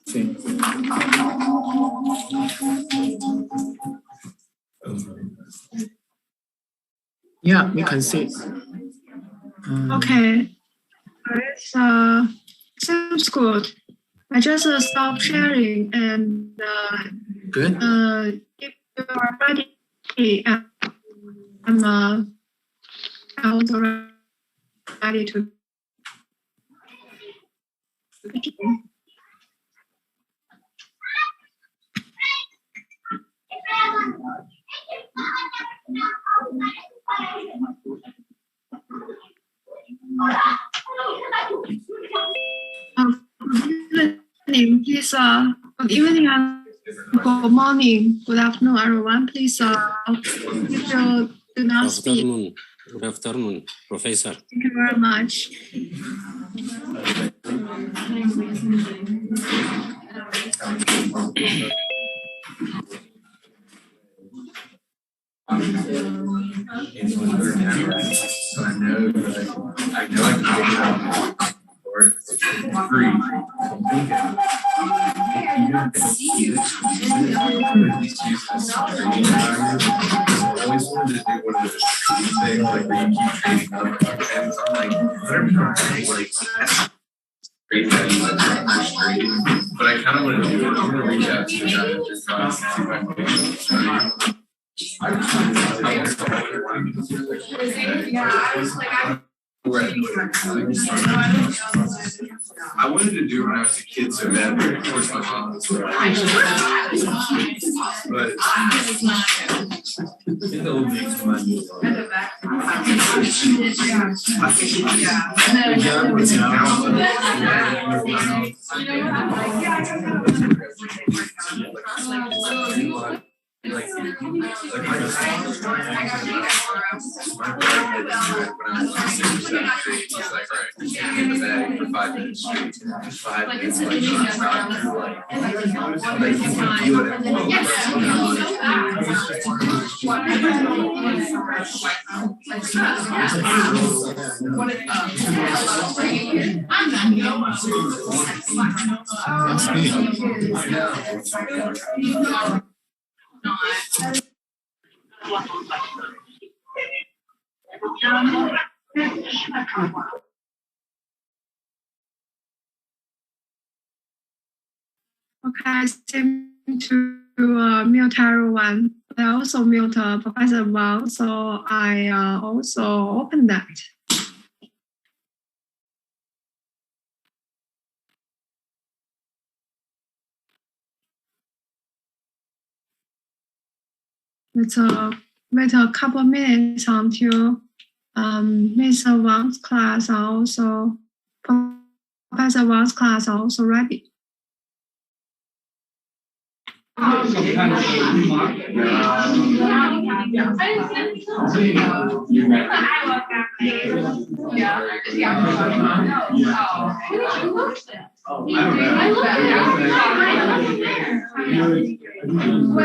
Sí. Yeah, we can see. Okay. Seems good. I just stop sharing and good. If you are ready, I'm also ready to. Good evening, please. Good evening and good morning, good afternoon, everyone. Please, if you do not speak. Good afternoon, Professor. Thank you very much. So I know I can pick it up or free. I always wanted to do one of those trading things, like where you keep trading up, and I'm like, whatever you're trading, like great trading, but I kind of want to do it. I'm going to reach out to the guy that just got and see if I can get it. I wanted to do it when I was a kid so bad, but of course my mom was right. But in the old days, I think like my he's like, all right, just in the bag for 5 minutes straight. 5 minutes, like, you can feel it at Okay, I seem to mute everyone. I also mute Professor Wang, so I also open that. Let's wait a couple of minutes until Mr. Wang's class are also Professor Wang's class are also ready. Well,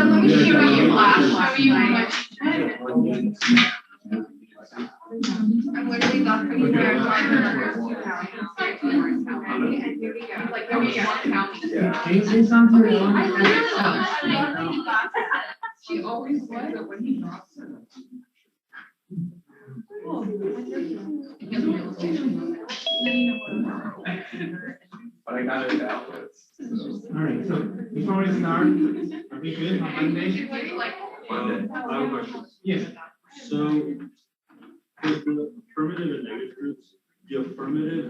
let me see what you flash. I'm literally not going to like, there we go. Can you say something? She always was it when he drops it. But I got it out. All right, so before we start, are we good on Monday? Monday. I have a question. Yes. So, for the affirmative and negative groups, the affirmative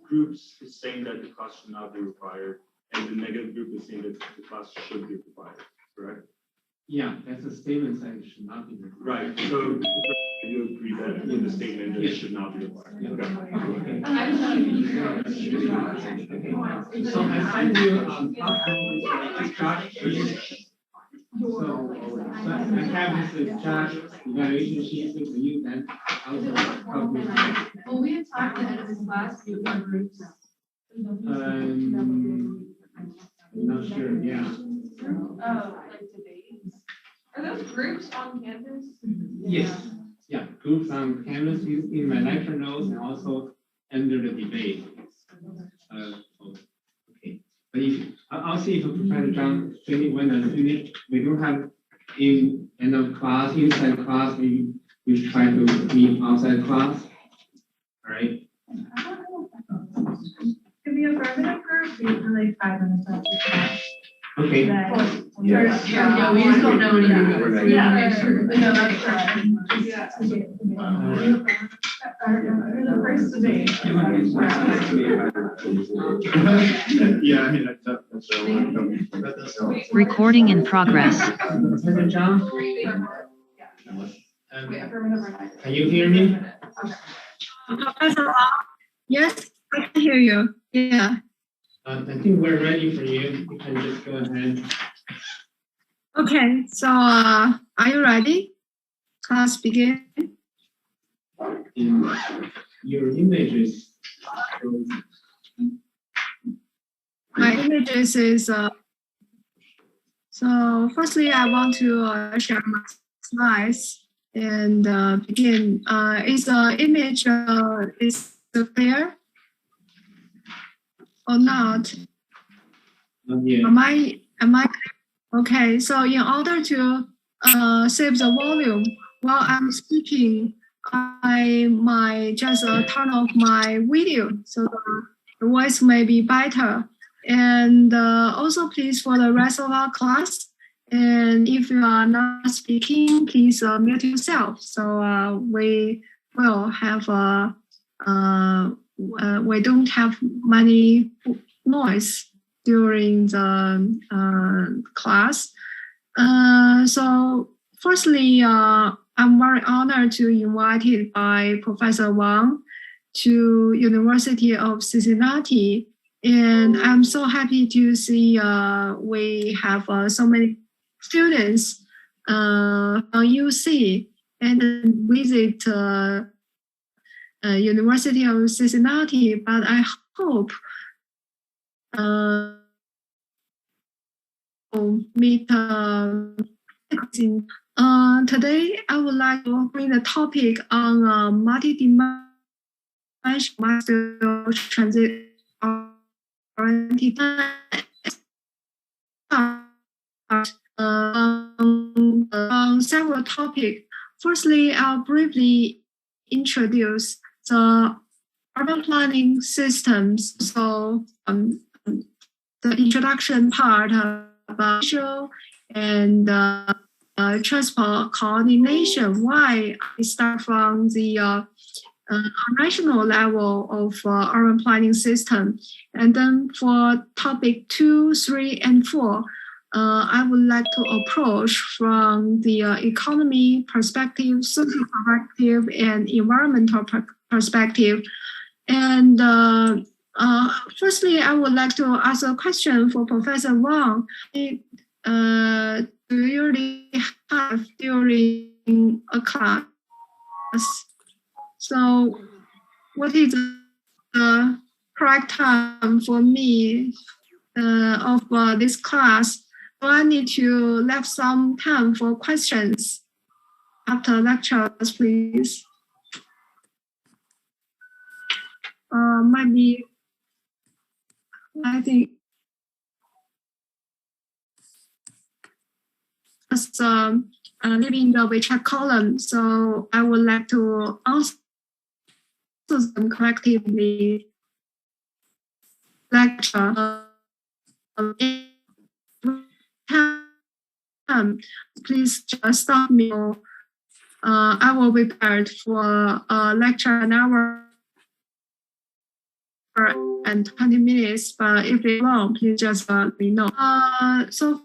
groups is saying that the class should not be required, and the negative group is saying that the class should be required, correct? Yeah, that's a statement saying it should not be required. Right, so you agree that in the statement that it should not be required? Yeah. Okay. So I send you this chart. So I have this chart evaluation sheet for you then also help me. Well, we had talked at the end of this class, you have groups. Not sure, yeah. Oh, like debates. Are those groups on campus? Yes, yeah, groups on Canvas in my lecture notes and also under the debate. Okay, but if I'll see if Professor Zhang finish when I finish. We don't have in end of class, inside class, maybe we try to meet outside class. All right. Could be affirmative group, we have like 5 minutes left. Okay. Yeah, we just don't know anything. Yeah, sure. No, that's correct. Yeah. The first debate. Yeah, I mean, that's Recording in progress. Professor Zhang, Wait, affirmative or not? can you hear me? Professor Wang? Yes, I can hear you. Yeah. I think we're ready for you. You can just go ahead. Okay, so are you ready? Class begin. Your images. My images is so firstly I want to share my slides and begin. Is the image is clear or not? Yeah. Am I okay? So in order to save the volume while I'm speaking, I might just turn off my video so the voice may be better. And also, please, for the rest of our class, and if you are not speaking, please mute yourself. So we will have we don't have many noise during the class. So firstly, I'm very honored to be invited by Professor Wang to University of Cincinnati. And I'm so happy to see we have so many students from UC and visit University of Cincinnati. But I hope meet today I would like to bring the topic on multi-dimensional master transit oriented on several topics. Firstly, I'll briefly introduce the urban planning systems. So the introduction part about visual and transport coordination. Why I start from the national level of urban planning system. And then for topic 2, 3, and 4, I would like to approach from the economy perspective, social perspective, and environmental perspective. And firstly, I would like to ask a question for Professor Wang. Do you really have during a class? So what is the correct time for me of this class? Do I need to leave some time for questions after lectures, please? Maybe, I think, just leaving the WeChat column. So I would like to answer them collectively. Lecture. Please just stop me. I will be prepared for a lecture an hour and 20 minutes, but if it's long, please just let me know. So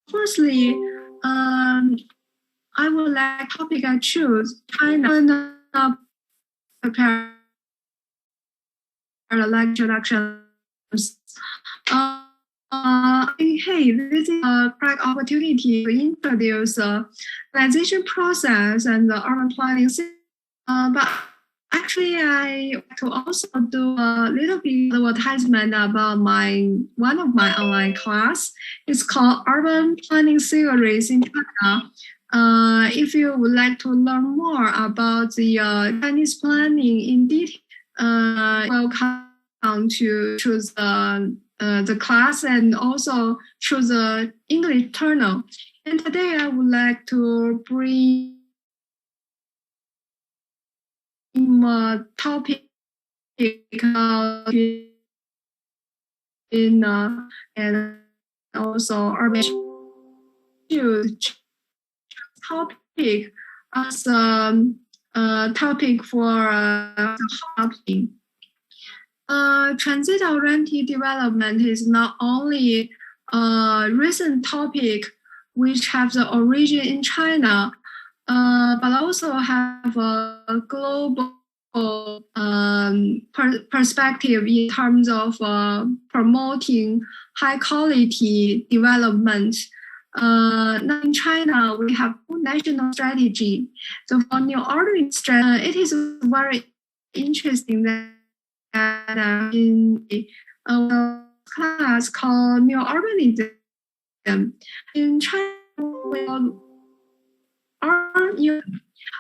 firstly, I would like topic I choose, China prepare the lectures. Hey, this is a great opportunity to introduce the organization process and the urban planning system. But actually, I want to also do a little bit of advertisement about one of my online class. It's called Urban Planning Series in China. If you would like to learn more about the Chinese planning in detail, welcome to choose the class and also choose the English journal. And today I would like to bring a topic in and also urban topic as a topic for housing. Transit-oriented development is not only a recent topic which have the origin in China, but also have a global perspective in terms of promoting high quality development. Now in China, we have national strategy. So for new ordering strategy, it is very interesting that in a class called new urbanism in China,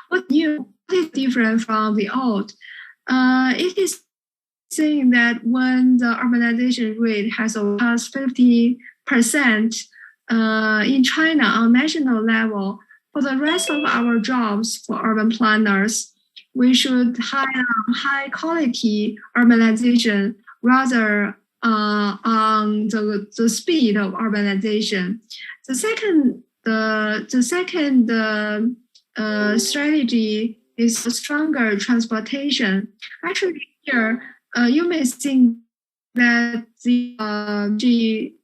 what new is different from the old? It is saying that when the urbanization rate has surpassed 50% in China on national level, for the rest of our jobs for urban planners, we should hire high quality urbanization rather on the speed of urbanization. The second strategy is stronger transportation. Actually, here you may think that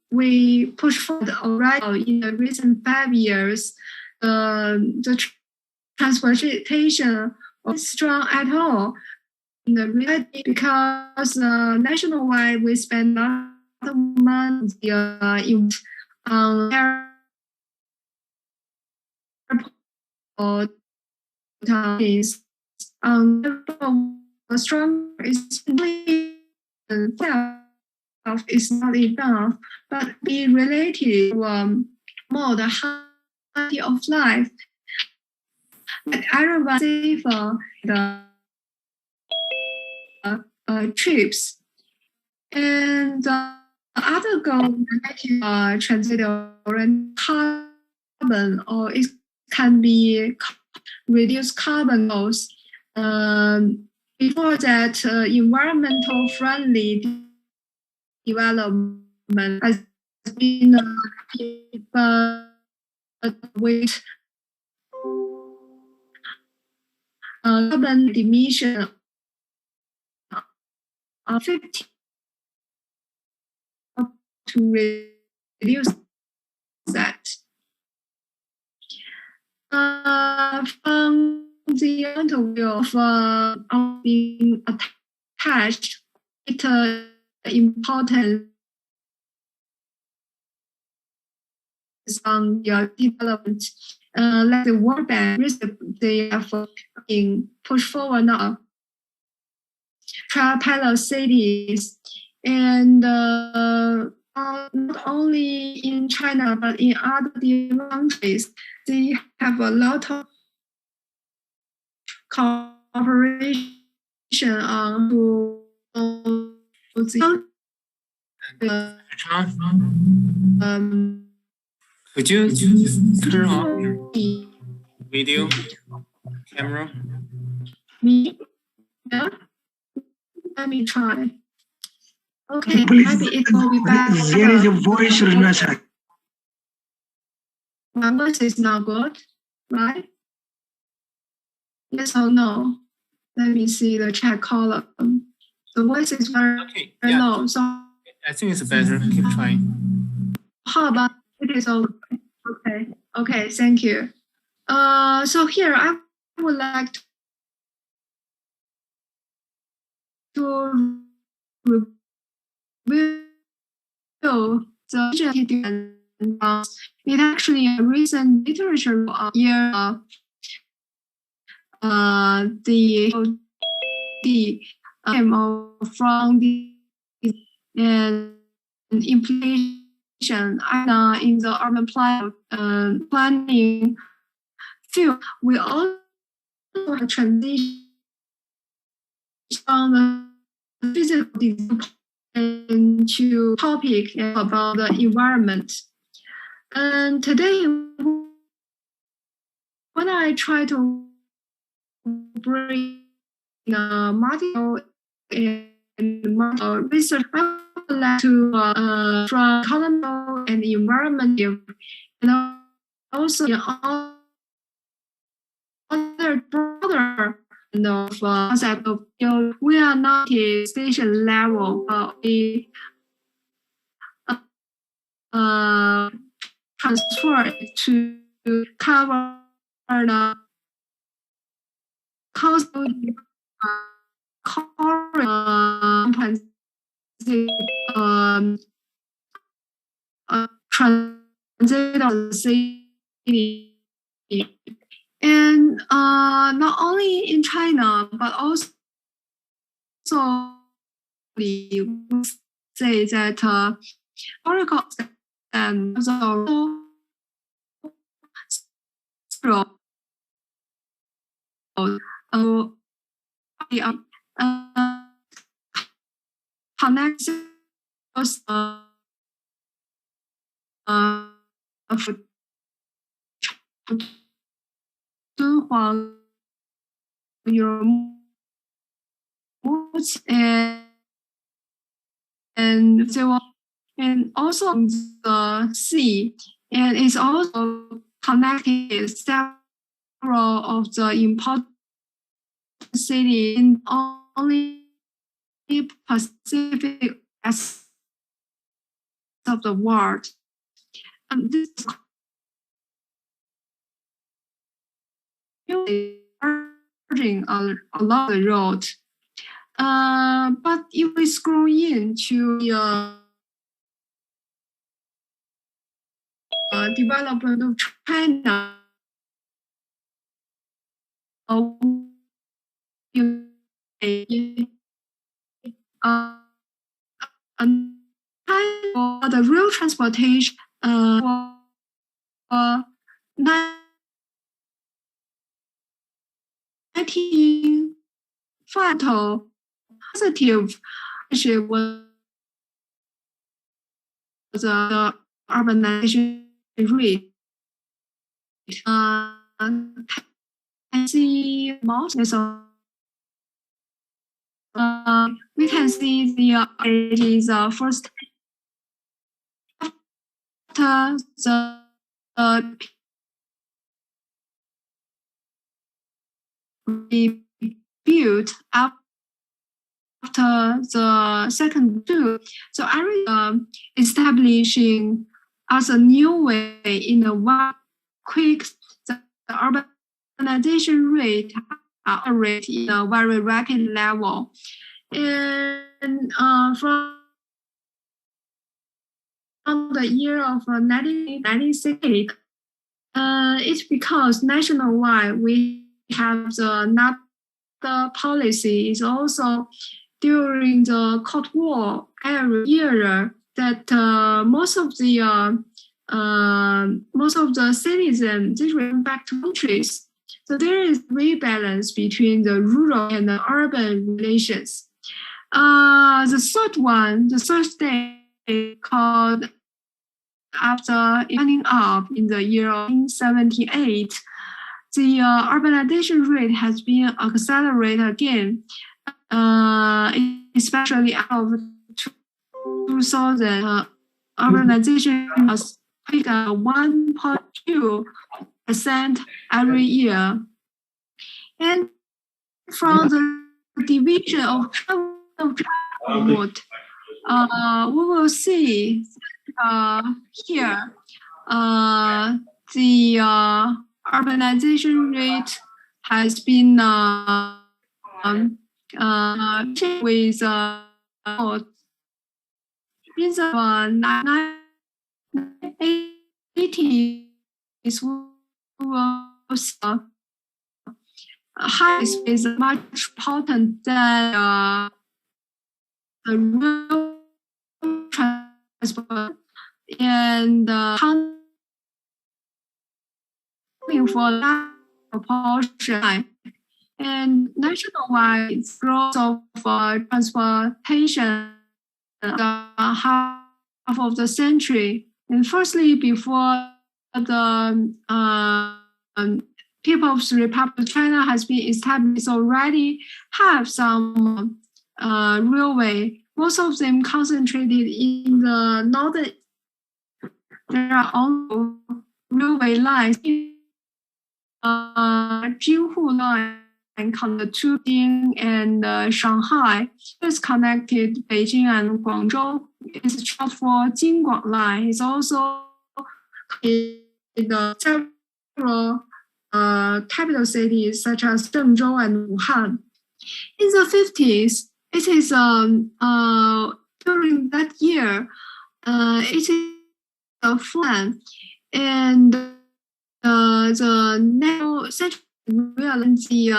we push forward already in the recent 5 years. The transportation was strong at all in the reality because nationwide we spend a lot of money on airport is strong is not enough, but be related to more the quality of life. Like everyone safer the trips, and the other goal related transit-oriented carbon, or it can be reduce carbon goals. Before that, environmental friendly development has been with carbon emission of 50 to reduce that. From the point of view of being attached, it's important on your development. Like the World Bank, they have been pushed forward now. Pilot cities, and not only in China but in other countries, they have a lot of cooperation on could you turn off your video camera? Yeah. Let me try. Okay, maybe it will be better. There is a voice message. My voice is not good, right? Yes or no? Let me see the chat column. The voice is very low, so I think it's better. Keep trying. How about it is over? Okay. Okay, thank you. So here I would like to review the it actually a recent literature year from the and implication in the urban planning field. We also have transition from the into topic about the environment. And today, when I try to bring multiple and research, I would like to from economical and environmental, and also other broader of concept of we are not a station level. We transfer to cover the cost transit of the city. And not only in China, but also we say that Oracle and also connect your moods and so and also the sea, and it's also connected several of the important cities in only Pacific of the world. And this is along the road. But if we scroll into the development of China, the rail transportation for 1905 positive was the urbanization rate. I see most we can see the it is first after the rebuilt after the second two. So area establishing as a new way in a one quick the urbanization rate rate in a very rapid level. And from the year of 1960, it's because nationwide we have the NAFTA policy. Is also during the Cold War era that most of the citizens they return back to countries. So there is rebalance between the rural and the urban relations. The third stage called after ending up in the year 1978, the urbanization rate has been accelerated again, especially out of 2000. Urbanization was picked up 1.2% every year. And from the division of transport, we will see here the urbanization rate has been with in the 1980s was highest is much potent than the road transport and for that proportion. and nationwide growth of transportation the half of the century. And firstly, before the People's Republic of China has been established, already have some railway. Most of them concentrated in the northern. There are also railway lines. Jinhu line connected to Beijing and Shanghai. It's connected Beijing and Guangzhou. It's short for Jingguang line. It's also in the several capital cities such as Zhengzhou and Wuhan. In the 50s, it is during that year, it is a plan, and the national central realized the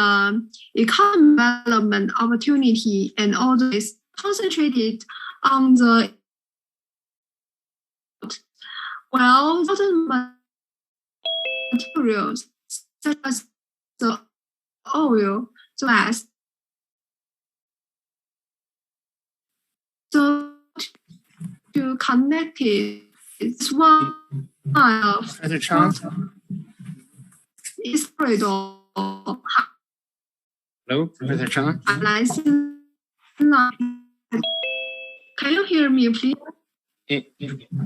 economic development opportunity and all this concentrated on the certain materials such as the oil, glass. So to connect it, it's one of Professor Chang. is corridor. Hello, Professor Chang. Can you hear me, please?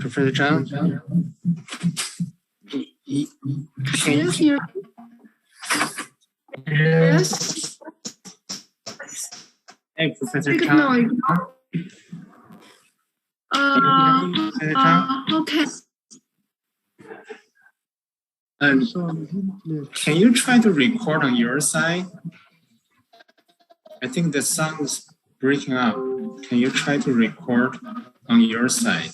Professor Chang. Can you hear? Yes. Hey, Professor Chang. Okay. Can you try to record on your side? I think the sound is breaking up. Can you try to record on your side?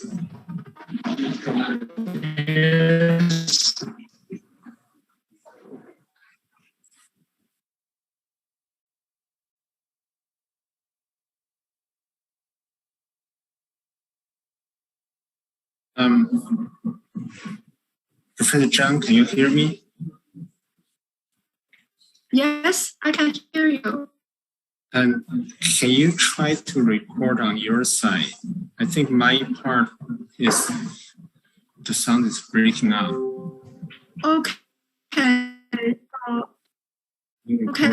Professor Zhang, can you hear me? Yes, I can hear you. Can you try to record on your side? I think my part is the sound is breaking up. Okay.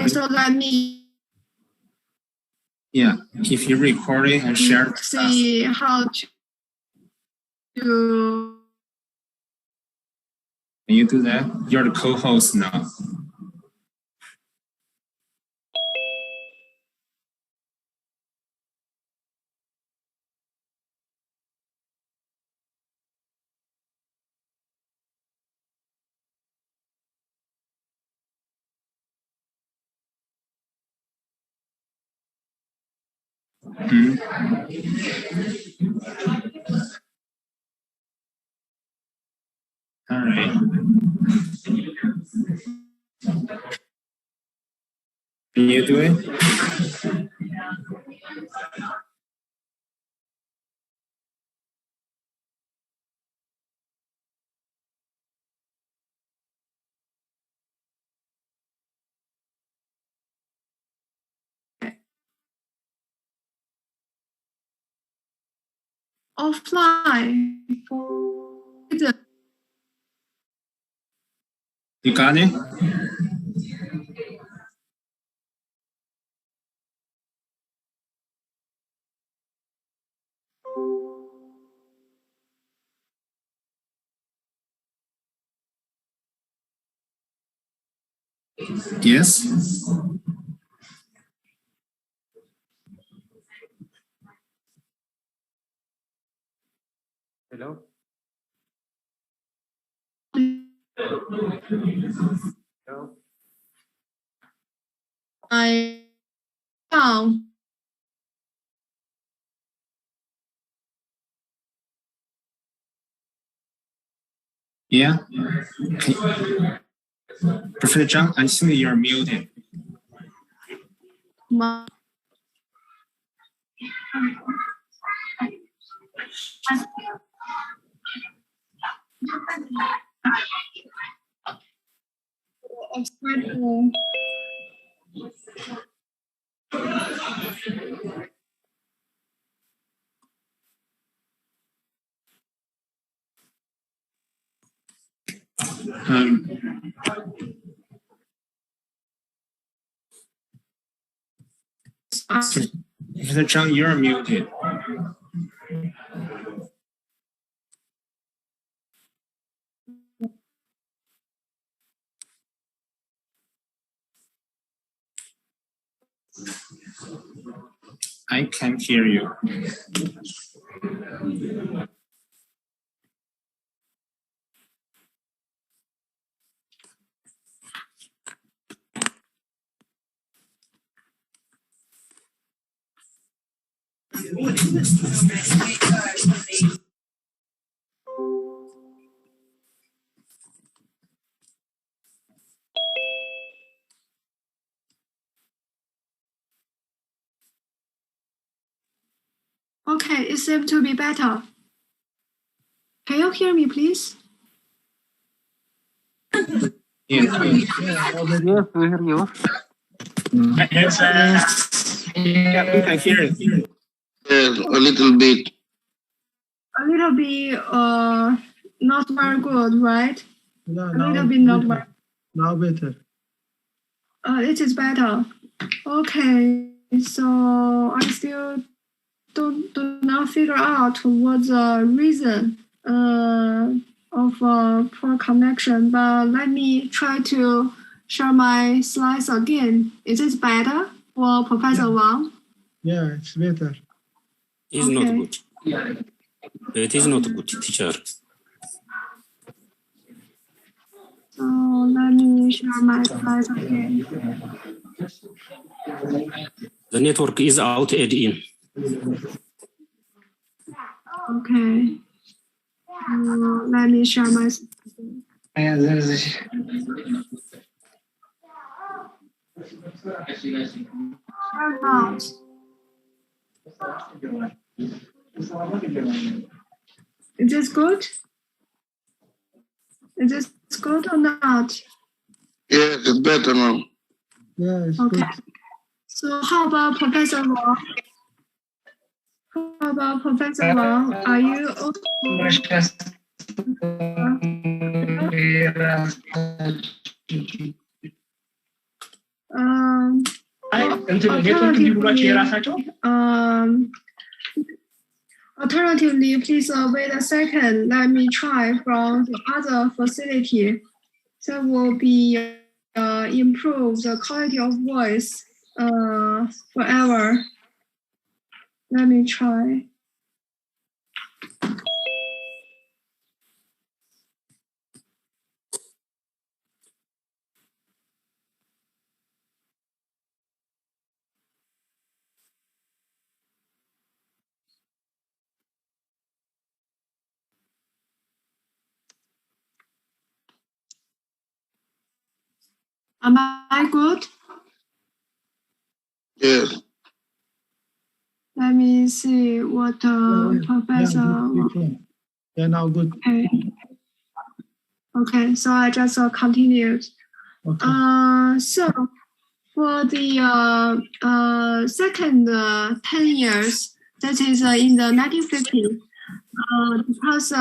So let me. Yeah, if you record it and share it. See how to. Can you do that? You're the co-host now. All right. Can you do it? Offline. You got it? Yes. Hello. Hello. I found. Yeah. Professor Zhang, I think you're muted. Mr. Zhang, you're muted. I can't hear you. Okay, it seems to be better. Can you hear me, please? Yes, please. Yes, we hear you. Yeah, we can hear it. Yes, a little bit. A little bit, not very good, right? Yeah, A little bit not very. Now better. It is better. Okay, so I still do not figure out what the reason of poor connection, but let me try to share my slides again. Is it better for Professor Wang? Yeah, it's better. It's not good. It is not good, teacher. So let me share my slides again. The network is out and in. Okay. Let me share my slides. Share now. Is this good? Is this good or not? Yes, it's better now. Yeah, it's Okay. good. So how about Professor Wang? How about Professor Wang? Are you okay? Alternatively, please wait a second. Let me try from the other facility. That will be improve the quality of voice forever. Let me try. Am I good? Yes. Let me see what Professor. Yeah, now good. Okay. Okay, so I just continued. Okay. So for the second 10 years, that is in the 1950s, because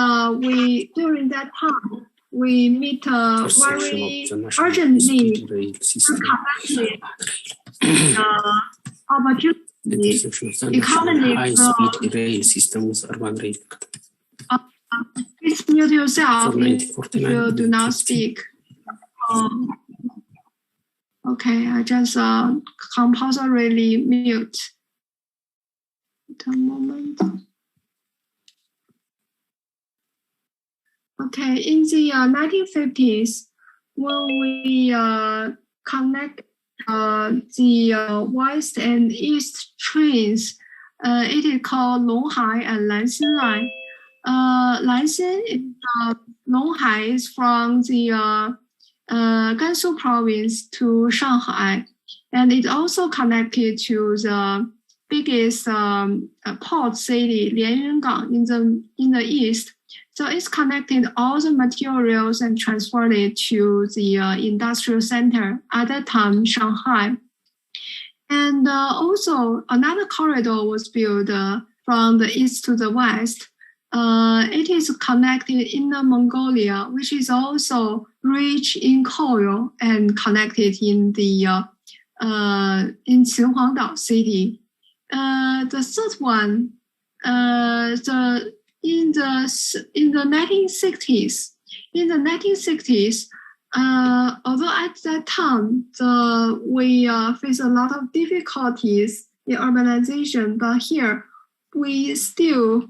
we during that time we meet very urgently connected opportunity, economic high-speed rail systems, urban rail. Please mute yourself if you do not speak. Okay, I just compulsorily mute. Wait a moment. Okay, in the 1950s, when we connect the west and east trains, it is called Longhai and Lanxin line. Lanxin is Longhai is from the Gansu province to Shanghai, and it also connected to the biggest port city Lianyungang in the east. So it's connected all the materials and transferred it to the industrial center at that time, Shanghai. And also another corridor was built from the east to the west. It is connected in Mongolia, which is also rich in coal and connected in the in Qinhuangdao city. The third one, in the 1960s, although at that time we face a lot of difficulties in urbanization, but here we still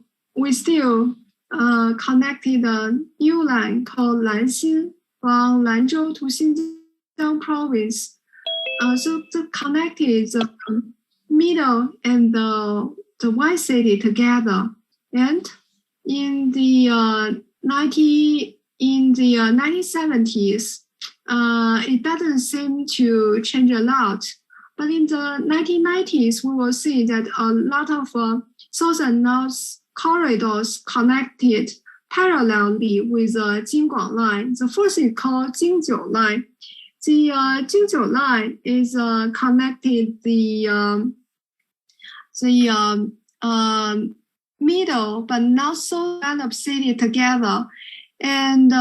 connected a new line called Lanxin from Lanzhou to Xinjiang province. So to connected the middle and the white city together. And in the 1970s, it doesn't seem to change a lot. But in the 1990s, we will see that a lot of south and north corridors connected parallelly with the Jingguang line. The first is called Jingjiu line. The Jingjiu line is connected the middle but not so end of city together. And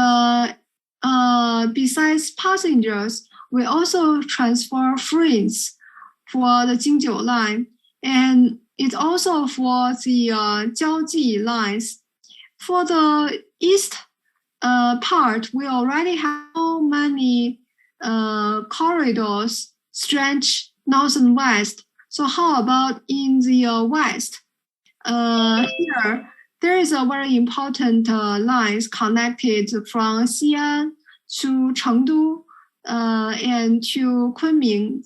besides passengers, we also transfer freights for the Jingjiu line, and it's also for the Jiaoji lines. For the east part, we already have so many corridors stretch north and west. So how about in the west? Here, there is a very important lines connected from Xi'an to Chengdu and to Kunming,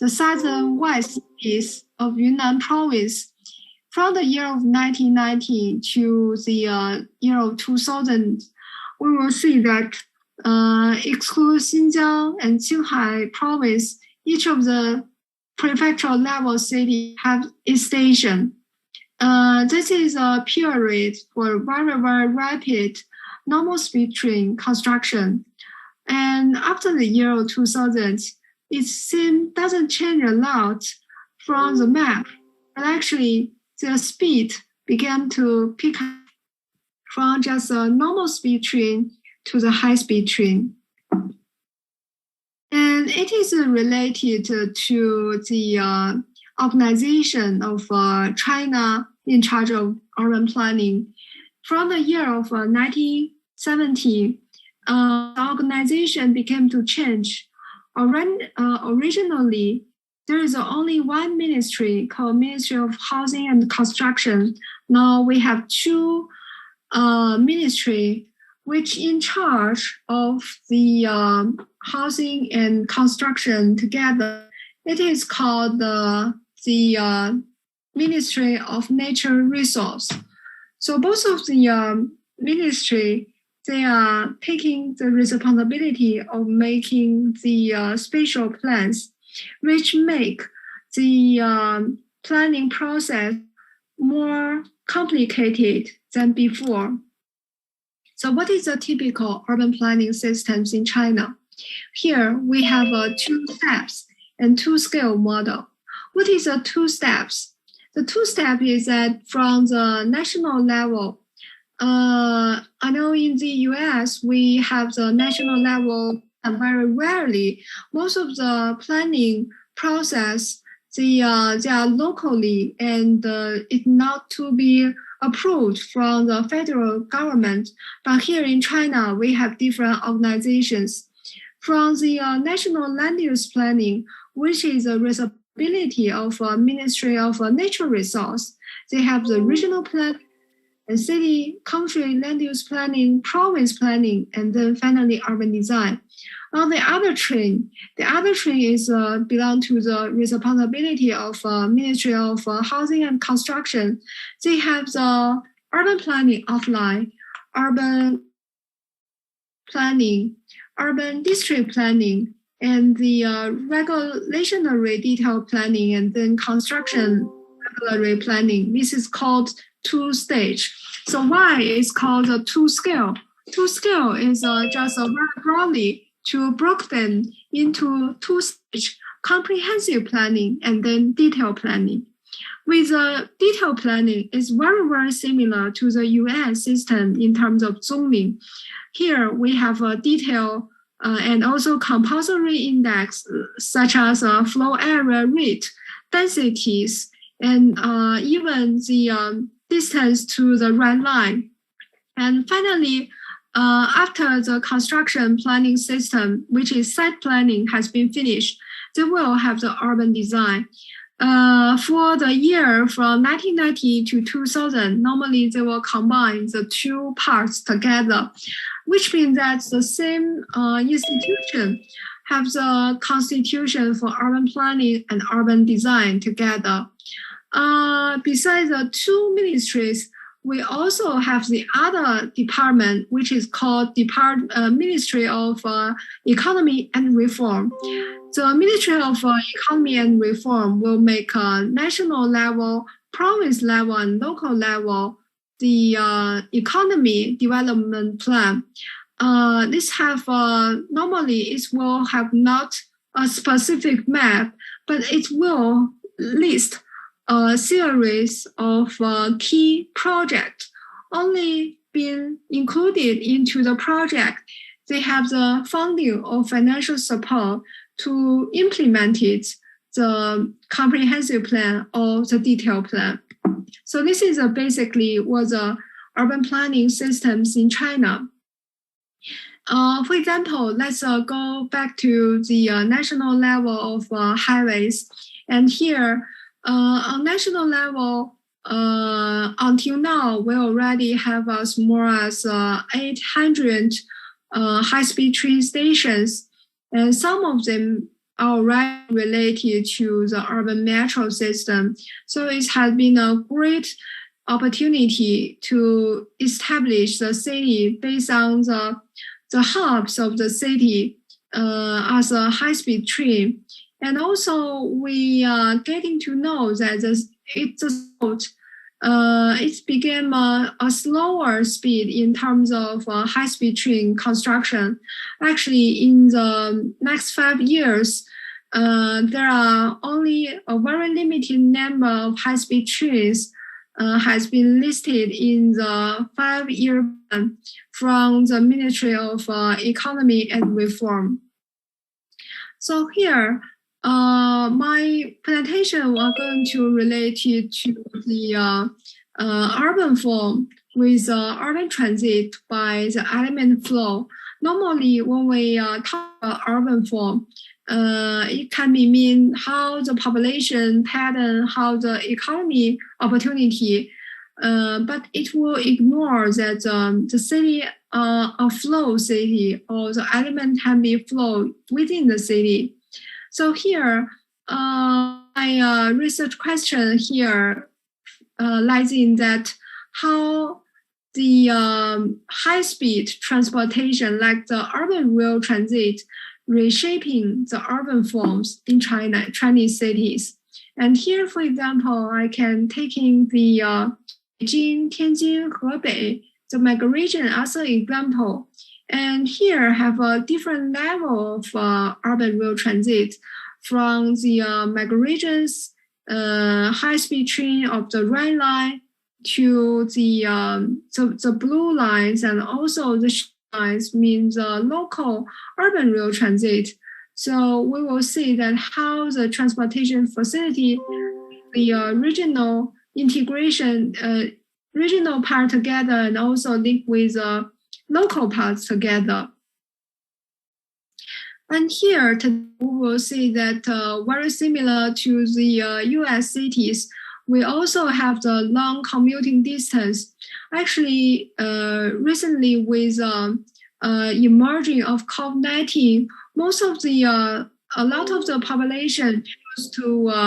the southern west cities of Yunnan province. From the year of 1990 to the year of 2000, we will see that exclude Xinjiang and Qinghai province, each of the prefectural level city have its station. This is a period for very, very rapid normal speed train construction. And after the year of 2000, it doesn't change a lot from the map, but actually the speed began to pick up from just a normal speed train to the high-speed train. And it is related to the organization of China in charge of urban planning. From the year of 1970, the organization began to change. Originally, there is only one ministry called Ministry of Housing and Construction. Now we have two ministries which in charge of the housing and construction together. It is called the Ministry of Nature Resource. So both of the ministry, they are taking the responsibility of making the spatial plans, which make the planning process more complicated than before. So what is the typical urban planning systems in China? Here we have 2 steps and 2 scale model. What is the 2 steps? The 2 step is that from the national level, I know in the US, we have the national level and very rarely. Most of the planning process, they are locally and it's not to be approved from the federal government. But here in China, we have different organizations. From the National Land Use Planning, which is a responsibility of Ministry of Natural Resource, they have the regional plan, and city, country land use planning, province planning, and then finally urban design. On the other train is belong to the responsibility of Ministry of Housing and Construction. They have the urban planning outline, urban planning, urban district planning, and the regulationary detail planning, and then construction regulatory planning. This is called 2-stage. So why it's called a 2-scale? 2-scale is just very broadly to break them into two-stage comprehensive planning and then detailed planning. With detailed planning, it's very, very similar to the US system in terms of zoning. Here we have a detail and also compulsory index, such as flow area rate, densities, and even the distance to the red line. And finally, after the construction planning system, which is site planning, has been finished, they will have the urban design. For the year from 1990 to 2000, normally they will combine the two parts together, which means that the same institution have the constitution for urban planning and urban design together. Besides the two ministries, we also have the other department, which is called Ministry of Economy and Reform. The Ministry of Economy and Reform will make a national level, province level, and local level the economy development plan. This have normally it will have not a specific map, but it will list a series of key projects only being included into the project. They have the funding or financial support to implement it, the comprehensive plan or the detailed plan. So this is basically what the urban planning systems in China. For example, let's go back to the national level of highways. And here, on national level, until now, we already have as more as 800 high-speed train stations. And some of them are already related to the urban metro system. So it has been a great opportunity to establish the city based on the hubs of the city as a high-speed train. And also we are getting to know that it became a slower speed in terms of high-speed train construction. Actually, in the next 5 years, there are only a very limited number of high-speed trains has been listed in the 5-year plan from the Ministry of Economy and Reform. So here, my presentation was going to relate it to the urban form with urban transit by the element flow. Normally, when we talk about urban form, it can mean how the population pattern, how the economy opportunity, but it will ignore that the city, a flow city, or the element can be flow within the city. So here, my research question here lies in that how the high-speed transportation, like the urban rail transit, reshaping the urban forms in Chinese cities. And here, for example, I can take in the Beijing, Tianjin, Hebei, the migration as an example. And here have a different level of urban rail transit from the migrations, high-speed train of the red line to the blue lines, and also the lines means local urban rail transit. So we will see that how the transportation facility, the regional integration, regional part together, and also link with local parts together. And here we will see that very similar to the US cities, we also have the long commuting distance. Actually, recently with emerging of COVID-19, most of the a lot of the population choose to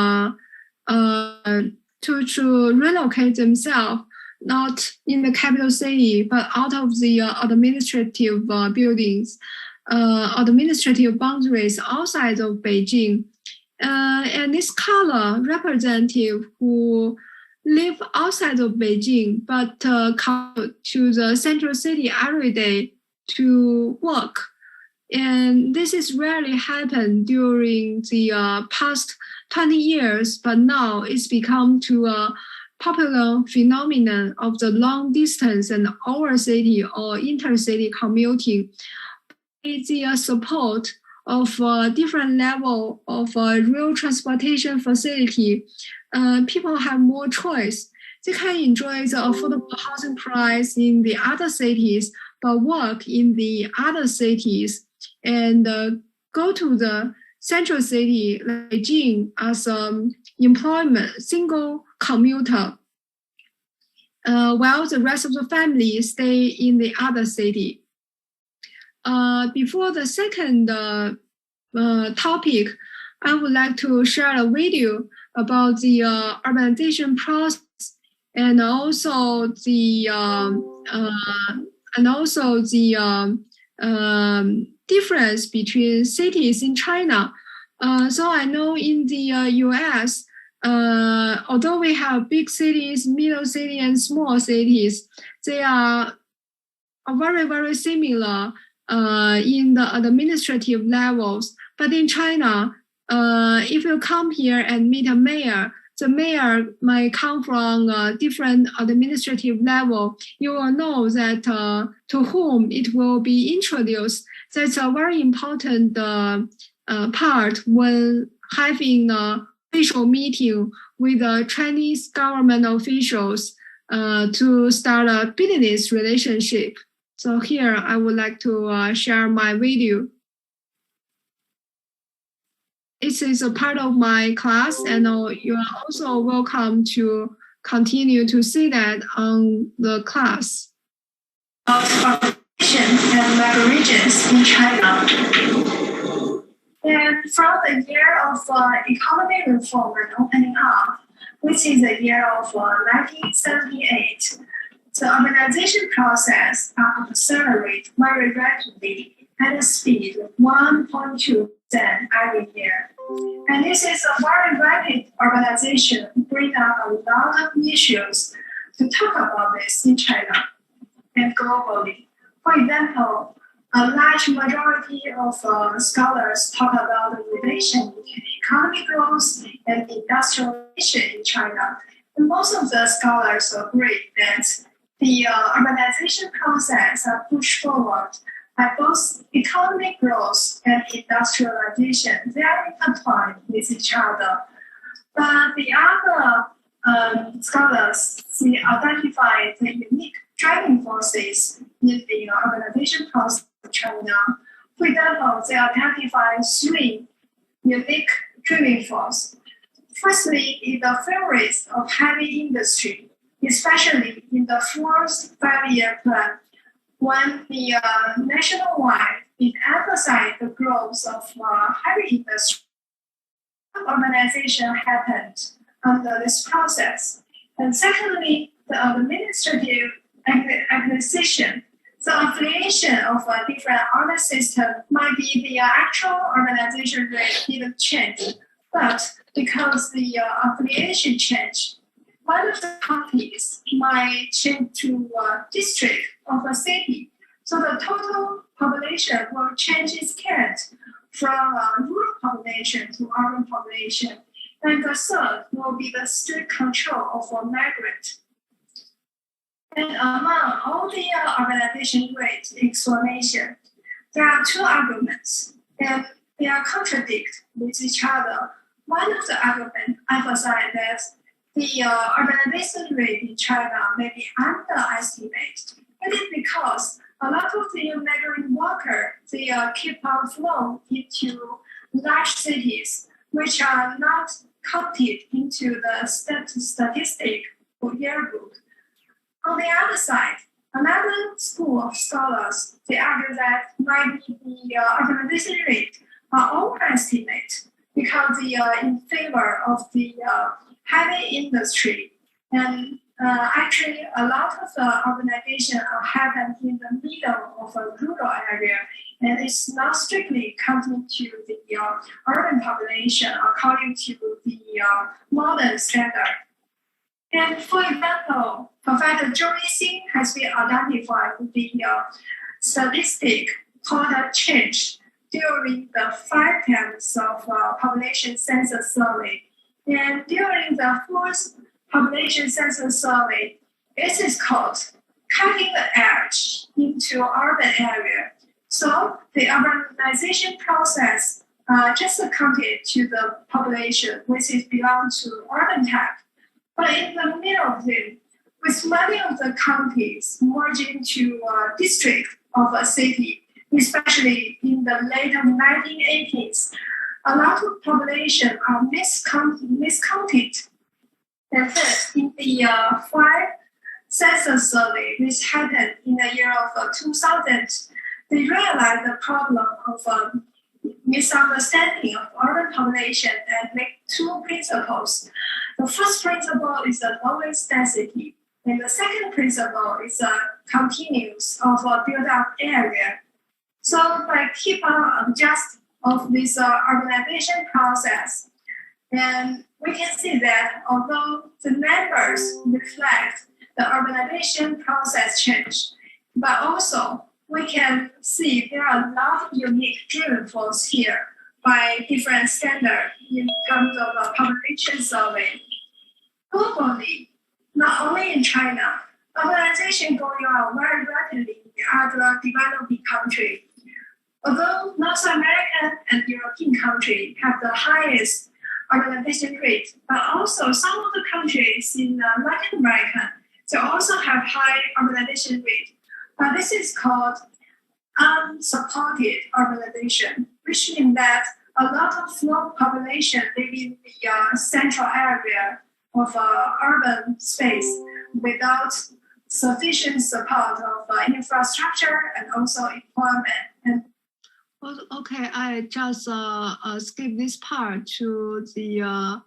relocate themselves, not in the capital city, but out of the administrative buildings, administrative boundaries outside of Beijing. And this color representative who live outside of Beijing, but come to the central city every day to work And this is rarely happened during the past 20 years, but now it's become to a popular phenomenon of the long distance and over-city or intercity commuting. With the support of different level of real transportation facility, people have more choice. They can enjoy the affordable housing price in the other cities, but work in the other cities and go to the central city like Beijing as employment single commuter, while the rest of the family stay in the other city. Before the second topic, I would like to share a video about the urbanization process and also the difference between cities in China. So I know in the US, although we have big cities, middle city, and small cities, they are very, very similar in the administrative levels. But in China, if you come here and meet a mayor, the mayor might come from a different administrative level. You will know that to whom it will be introduced. That's a very important part when having a official meeting with the Chinese government officials to start a business relationship. So here I would like to share my video. It is a part of my class, and you are also welcome to continue to see that on the class. Population and mega regions in China. And from the year of economic reform and opening up, which is the year of 1978, the urbanization process accelerates very rapidly at a speed of 1.2% every year. And this is a very rapid urbanization, bring up a lot of issues to talk about this in China and globally. For example, a large majority of scholars talk about the relation between economic growth and industrialization in China. And most of the scholars agree that the urbanization process are pushed forward by both economic growth and industrialization. They are intertwined with each other. But the other scholars identify the unique driving forces in the urbanization process of China. For example, they identify three unique driving forces. Firstly, is the theories of heavy industry, especially in the fourth five-year plan, when the nationwide it emphasized the growth of heavy industry. Urbanization happened under this process. And secondly, the administrative acquisition. The affiliation of a different urban system might be the actual urbanization rate didn't change, but because the affiliation changed, one of the counties might change to a district of a city. So the total population will change its count from rural population to urban population. And the third will be the strict control of a migrant. And among all the urbanization rate explanation, there are two arguments, and they are contradict with each other. One of the arguments emphasizes that the urbanization rate in China may be underestimated. It is because a lot of the migrant workers, they keep on flow into large cities, which are not counted into the statistic or yearbook. On the other side, another school of scholars, they argue that might be the urbanization rate are overestimated because they are in favor of the heavy industry. And actually, a lot of urbanization happen in the middle of a rural area, and it's not strictly counting to the urban population according to the modern standard. And for example, Professor Zhou Yixing has been identified with the statistic called a change. during the 5 attempts of population census survey. And during the 4th population census survey, it is called cutting the edge into urban area. So the urbanization process just accounted to the population which is belong to urban type. But in the middle of it, with many of the counties merging to a district of a city, especially in the late 1980s, a lot of population are miscounted. And then in the 5 census survey, which happened in the year of 2000, they realized the problem of misunderstanding of urban population and make 2 principles. The first principle is the lowest density, and the second principle is a continuous of a built-up area. So by keep on adjust of this urbanization process, and we can see that although the numbers reflect the urbanization process change, but also we can see there are a lot of unique driven force here by different standards in terms of a population survey. Globally, not only in China, urbanization going on very rapidly in other developing countries. Although North American and European countries have the highest urbanization rate, but also some of the countries in Latin America, they also have high urbanization rate. But this is called unsupported urbanization, which means that a lot of small population live in the central area of urban space without sufficient support of infrastructure and also employment. And okay, I just skip this part to the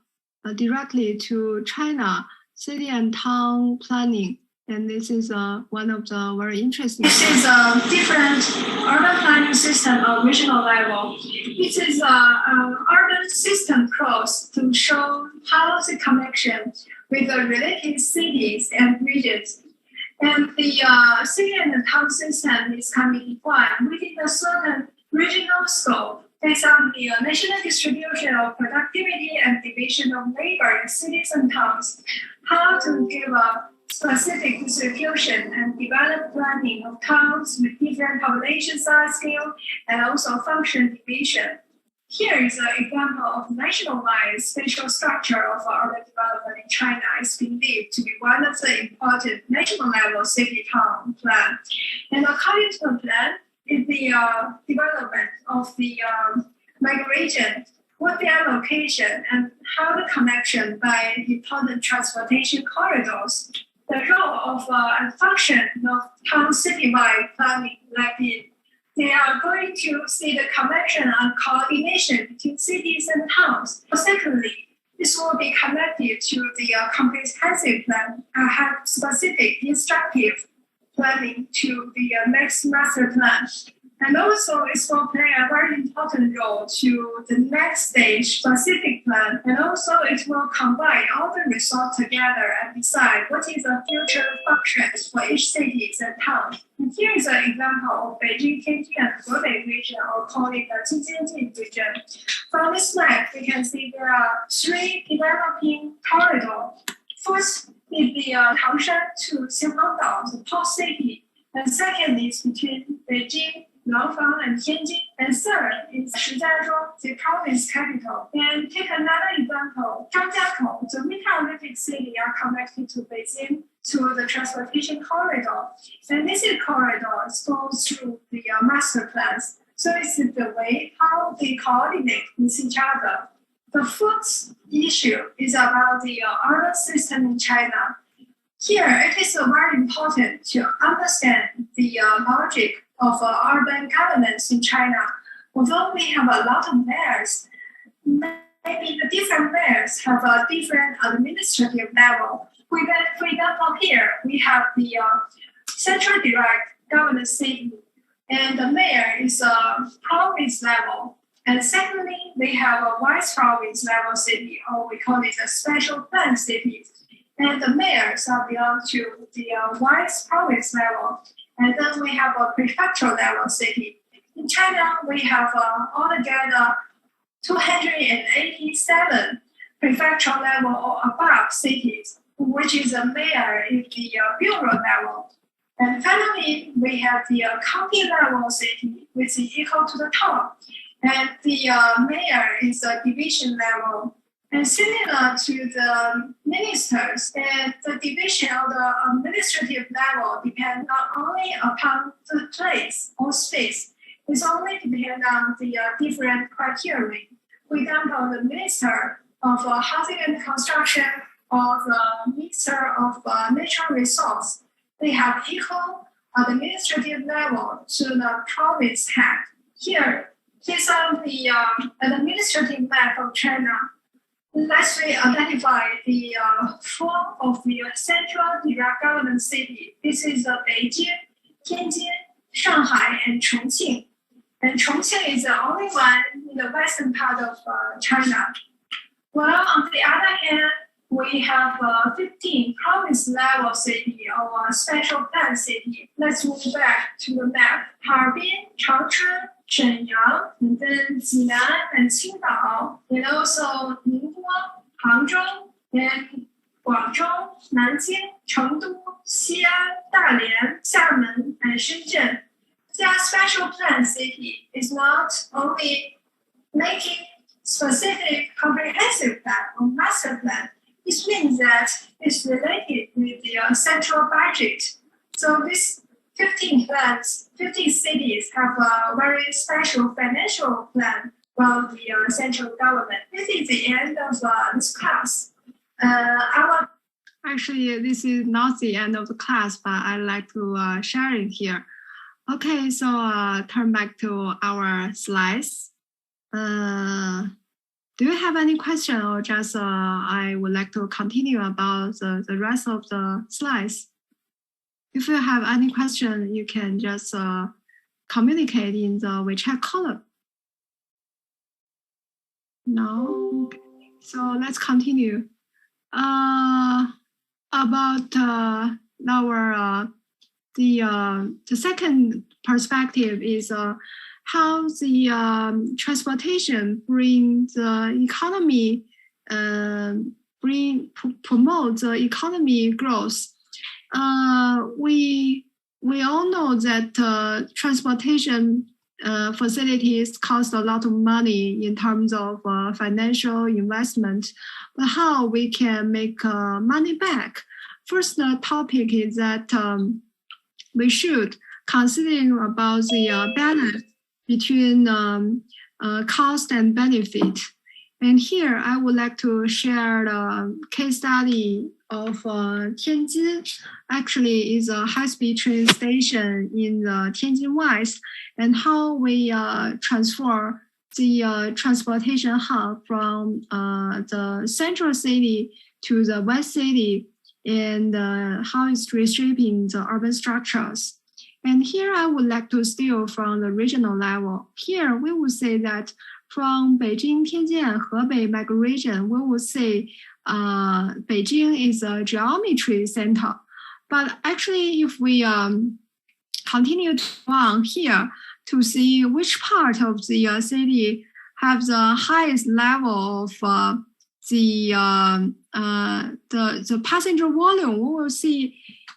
directly to China city and town planning. And this is one of the very interesting. This is a different urban planning system at regional level. It is an urban system cross to show policy connection with the related cities and regions. And the city and the town system is can be defined within a certain regional scope based on the national distribution of productivity and division of labor in cities and towns. How to give a specific distribution and develop planning of towns with different population size scale and also function division. Here is an example of nationwide spatial structure of urban development in China. It's believed to be one of the important national level city-town plan. And according to the plan, is the development of the migration, what their location and how the connection by important transportation corridors. The role of and function of town citywide planning, like they are going to see the connection and coordination between cities and towns. Secondly, this will be connected to the comprehensive plan and have specific instructive planning to the next master plan. And also it will play a very important role to the next stage specific plan. And also it will combine all the results together and decide what is the future functions for each cities and town. And here is an example of Beijing, Tianjin, and Hebei region, or call it the Xinjiang region. From this map, we can see there are 3 developing corridors. First is the Tangshan to Xiangdao, the port city. And second is between Beijing, Langfang, and Tianjin. And third is Shijiazhuang, the province capital. And take another example, Zhangjiakou, the Winter Olympic City, are connected to Beijing to the transportation corridor. And this corridor goes through the master plans. So it's the way how they coordinate with each other. The fourth issue is about the urban system in China. Here, it is very important to understand the logic of urban governance in China. Although we have a lot of layers, maybe the different layers have a different administrative level. For example, here we have the central direct governance city, and the mayor is a province level. And secondly, we have a vice province level city, or we call it a special plan city. And the mayors are belong to the vice province level. And then we have a prefectural level city. In China, we have altogether 287 prefectural level or above cities, which is a mayor in the bureau level. And finally, we have the county level city, which is equal to the top. And the mayor is a division level. And similar to the ministers, and the division of the administrative level depends not only upon the place or space, it's only depend on the different criteria. For example, the minister of housing and construction or the minister of natural resource, they have equal administrative level to the province head. Here, here's on the administrative map of China. Let's identify the four of the central direct government city. This is Beijing, Tianjin, Shanghai, and Chongqing. And Chongqing is the only one in the western part of China. Well, on the other hand, we have 15 province level city or special plan city. Let's move back to the map. Harbin, Changchun, Shenyang, and then Jinan and Qingdao, and also Ningbo, Hangzhou, and Guangzhou, Nanjing, Chengdu, Xi'an, Dalian, Xiamen, and Shenzhen. Their special plan city is not only making specific comprehensive plan or master plan. This means that it's related with the central budget. So these 15 plans, 15 cities have a very special financial plan from the central government. This is the end of this class. Actually, this is not the end of the class, but I'd like to share it here. Okay, so turn back to our slides. Do you have any question, or just I would like to continue about the rest of the slides? If you have any question, you can just communicate in the WeChat column. No? Okay. So let's continue. About our the second perspective is how the transportation bring the economy, promote the economy growth. We all know that transportation facilities cost a lot of money in terms of financial investment, but how we can make money back? First, the topic is that we should consider about the balance between cost and benefit. And here I would like to share the case study of Tianjin. Actually, is a high-speed train station in the Tianjin West, and how we transfer the transportation hub from the central city to the west city, and how it's reshaping the urban structures. And here I would like to steal from the regional level. Here we would say that from Beijing, Tianjin, and Hebei microregion, we would say Beijing is a geometry center. But actually, if we continue to go on here to see which part of the city have the highest level of the passenger volume, we will see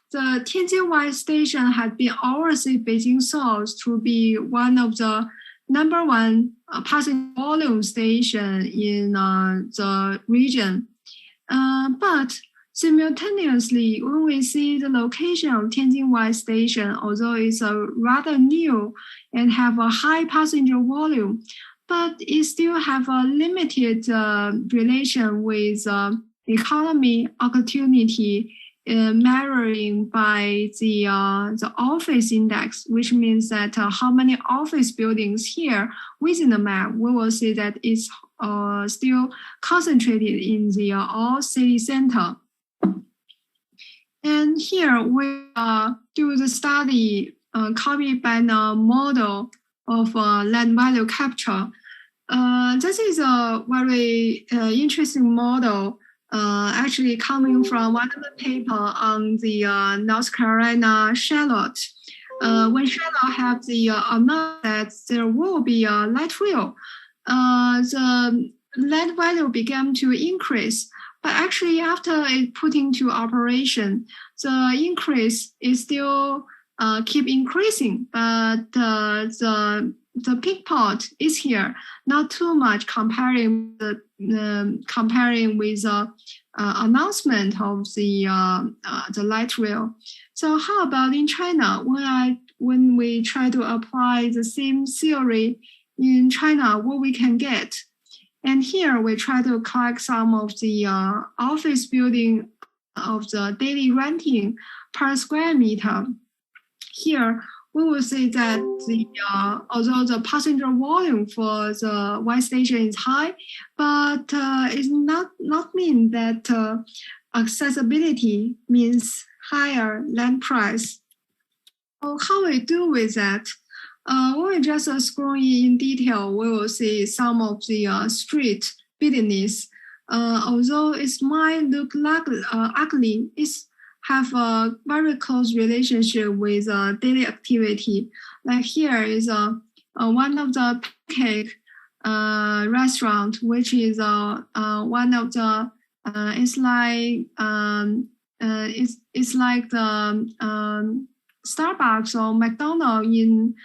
the Tianjin West station has been overseen Beijing South to be one of the #1 passenger volume station in the region. But simultaneously, when we see the location of Tianjin West station, although it's rather new and have a high passenger volume, but it still have a limited relation with economy opportunity measuring by the office index, which means that how many office buildings here within the map, we will see that it's still concentrated in the all city center. And here we do the study copied by the model of land value capture. This is a very interesting model, actually coming from one of the paper on the North Carolina Charlotte. when China have the announced that there will be a light rail, the land value began to increase. But actually, after it put into operation, the increase is still keep increasing. But the peak part is here, not too much comparing with the announcement of the light rail. So how about in China? When we try to apply the same theory in China, what we can get? And here we try to collect some of the office building of the daily renting per square meter. Here we will see that although the passenger volume for the Y station is high, but it not mean that accessibility means higher land price. So how we do with that? When we just scroll in detail, we will see some of the street business. Although it might look ugly, it have a very close relationship with daily activity. Like here is one of the pancake restaurant, which is one of the it's like the Starbucks or McDonald's in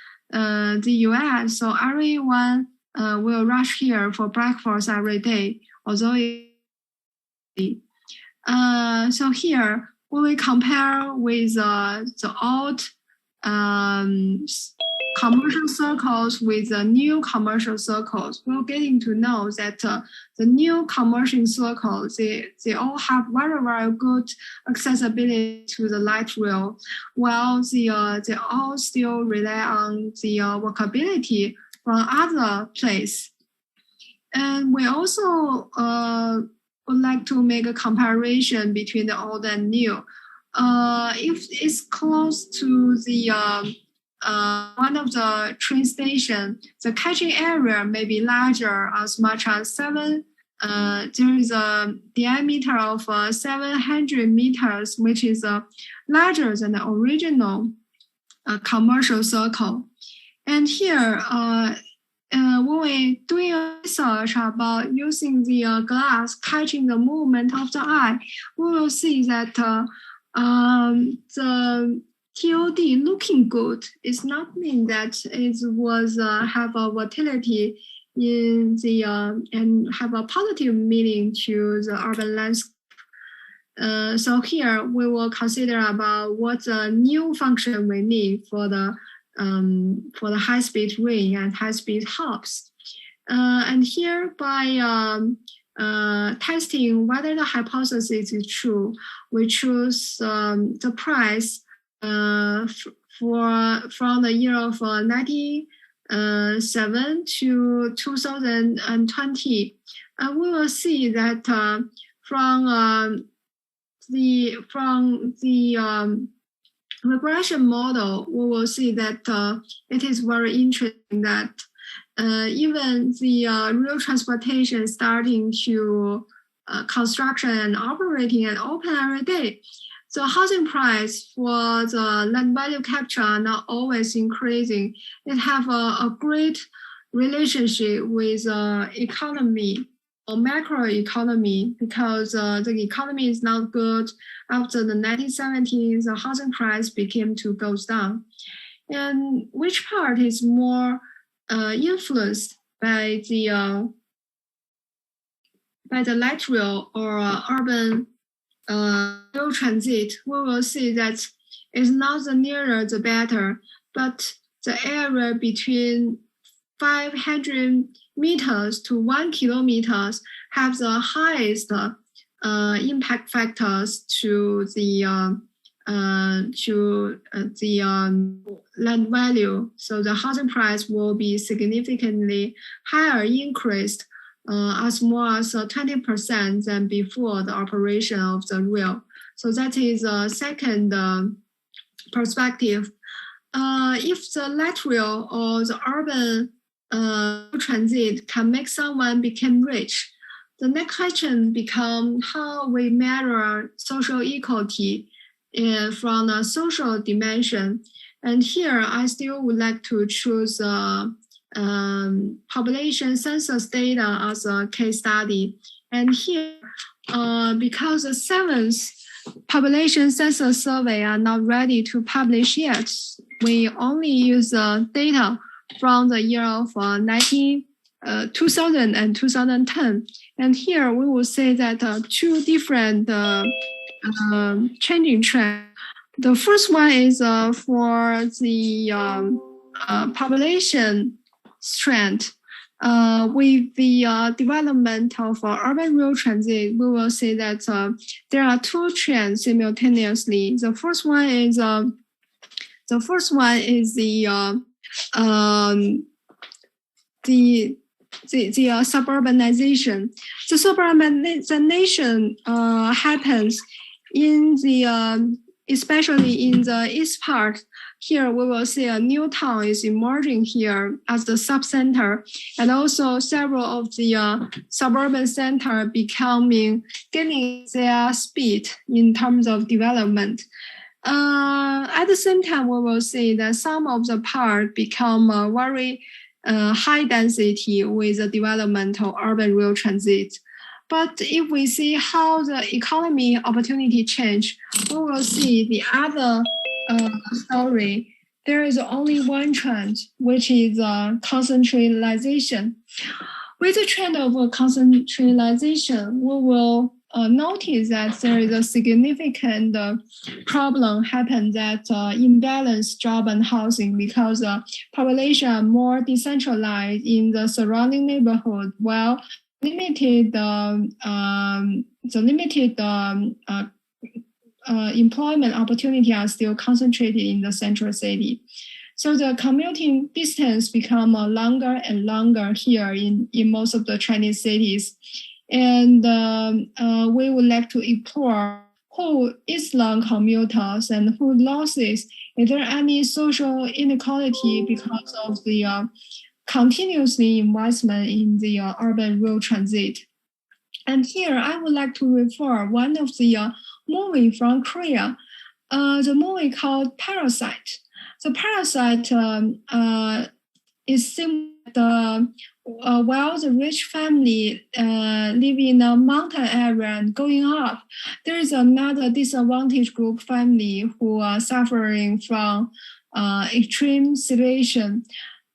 the US. So everyone will rush here for breakfast every day. Although so here when we compare with the old commercial circles with the new commercial circles, we're getting to know that the new commercial circles, they all have very, very good accessibility to the light rail, while they all still rely on the walkability from other place. And we also would like to make a comparison between the old and new. If it's close to the one of the train station, the catching area may be larger, as much as there is a diameter of 700 meters, which is larger than the original commercial circle. And here, when we doing research about using the glass catching the movement of the eye, we will see that the TOD looking good is not mean that it was have a volatility in the and have a positive meaning to the urban landscape. So here we will consider about what the new function we need for the high-speed rail and high-speed hubs. And here by testing whether the hypothesis is true, we choose the price from the year of 1997 to 2020. And we will see that from the regression model, we will see that it is very interesting that even the rail transportation starting to construction and operating and open every day, the housing price for the land value capture are not always increasing. It have a great relationship with economy or macro economy, because the economy is not good. After the 1970s, the housing price began to go down. And which part is more influenced by the light rail or urban rail transit? We will see that it's not the nearer the better, but the area between 500 meters to 1 kilometers have the highest impact factors to the land value. So the housing price will be significantly higher increased, as more as 20% than before the operation of the rail. So that is a second perspective. If the light rail or the urban transit can make someone become rich, the next question becomes how we measure social equality from a social dimension. And here, I still would like to choose population census data as a case study. And here, because the 7th population census survey are not ready to publish yet, we only use data from the year of 2000 and 2010. And here we will say that 2 different changing trends. The first one is for the population trend. With the development of urban rail transit, we will say that there are 2 trends simultaneously. The first one is the suburbanization. The suburbanization happens in the especially in the east part. Here we will see a new town is emerging here as the subcenter, and also several of the suburban center gaining their speed in terms of development. At the same time, we will see that some of the parts become very high density with the development of urban rail transit. But if we see how the economy opportunity change, we will see the other story. There is only one trend, which is concentration. With the trend of concentration, we will notice that there is a significant problem happen that imbalance job and housing, because population are more decentralized in the surrounding neighborhood, while limited employment opportunity are still concentrated in the central city. So the commuting distance become longer and longer here in most of the Chinese cities. And we would like to explore who is long commuters and who losses. Is there any social inequality because of the continuously investment in the urban rail transit? And here I would like to refer one of the movie from Korea, the movie called Parasite. The Parasite is similar. While the rich family live in a mountain area and going up, there is another disadvantaged group family who are suffering from extreme situation.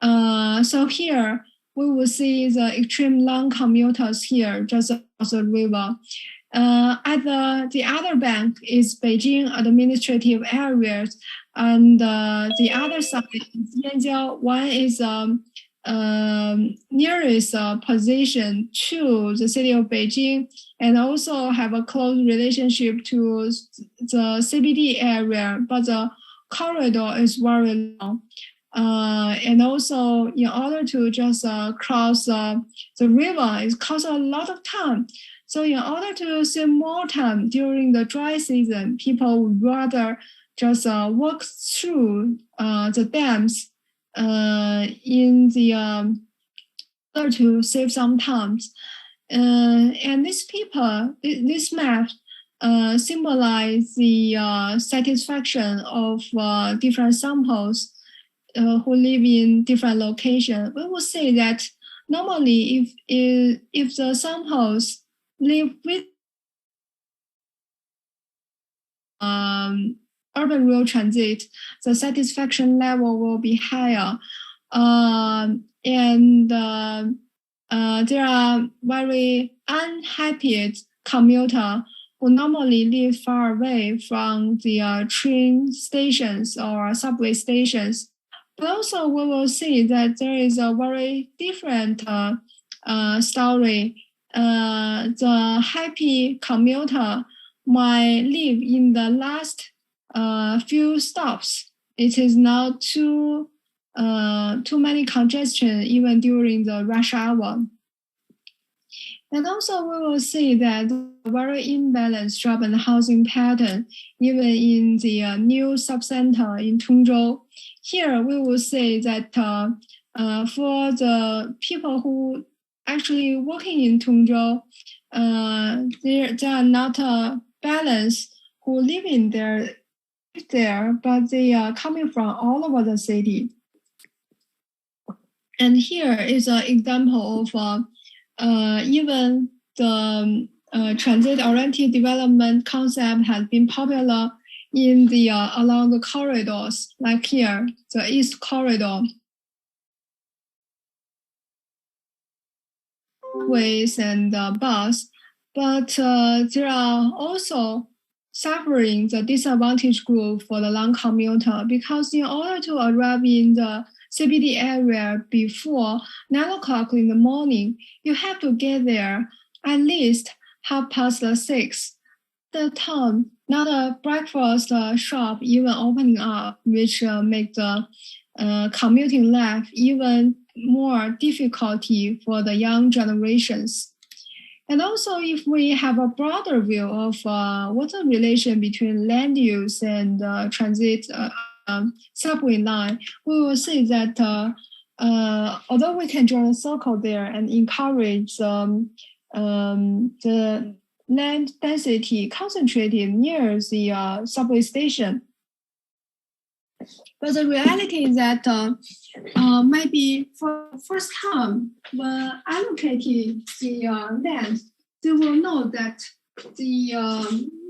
So here we will see the extreme long commuters here just across the river. At the other bank is Beijing administrative areas, and the other side is Yanjiao. One is nearest position to the city of Beijing, and also have a close relationship to the CBD area, but the corridor is very long. And also, in order to just cross the river, it costs a lot of time. So in order to save more time during the dry season, people would rather just walk through the dams in the order to save some time. And these people, this map symbolize the satisfaction of different samples who live in different locations. We will say that normally if the samples live with urban rail transit, the satisfaction level will be higher. And there are very unhappy commuters who normally live far away from the train stations or subway stations. But also we will see that there is a very different story. The happy commuter might live in the last few stops. It is not too many congestion even during the rush hour. And also we will see that very imbalanced job and housing pattern even in the new subcenter in Tongzhou. Here we will say that for the people who actually working in Tongzhou, they are not balanced who live in there there, but they are coming from all over the city. And here is an example of even the transit-oriented development concept has been popular in the along the corridors, like here, the East Corridor. Ways and bus, but there are also suffering the disadvantaged group for the long commuter, because in order to arrive in the CBD area before 9 o'clock in the morning, you have to get there at least 6:30. The time, not a breakfast shop even opening up, which make the commuting life even more difficulty for the young generations. And also, if we have a broader view of what's the relation between land use and transit subway line, we will see that although we can draw a circle there and encourage the land density concentrated near the subway station, but the reality is that maybe for the first time, when allocating the land, they will know that the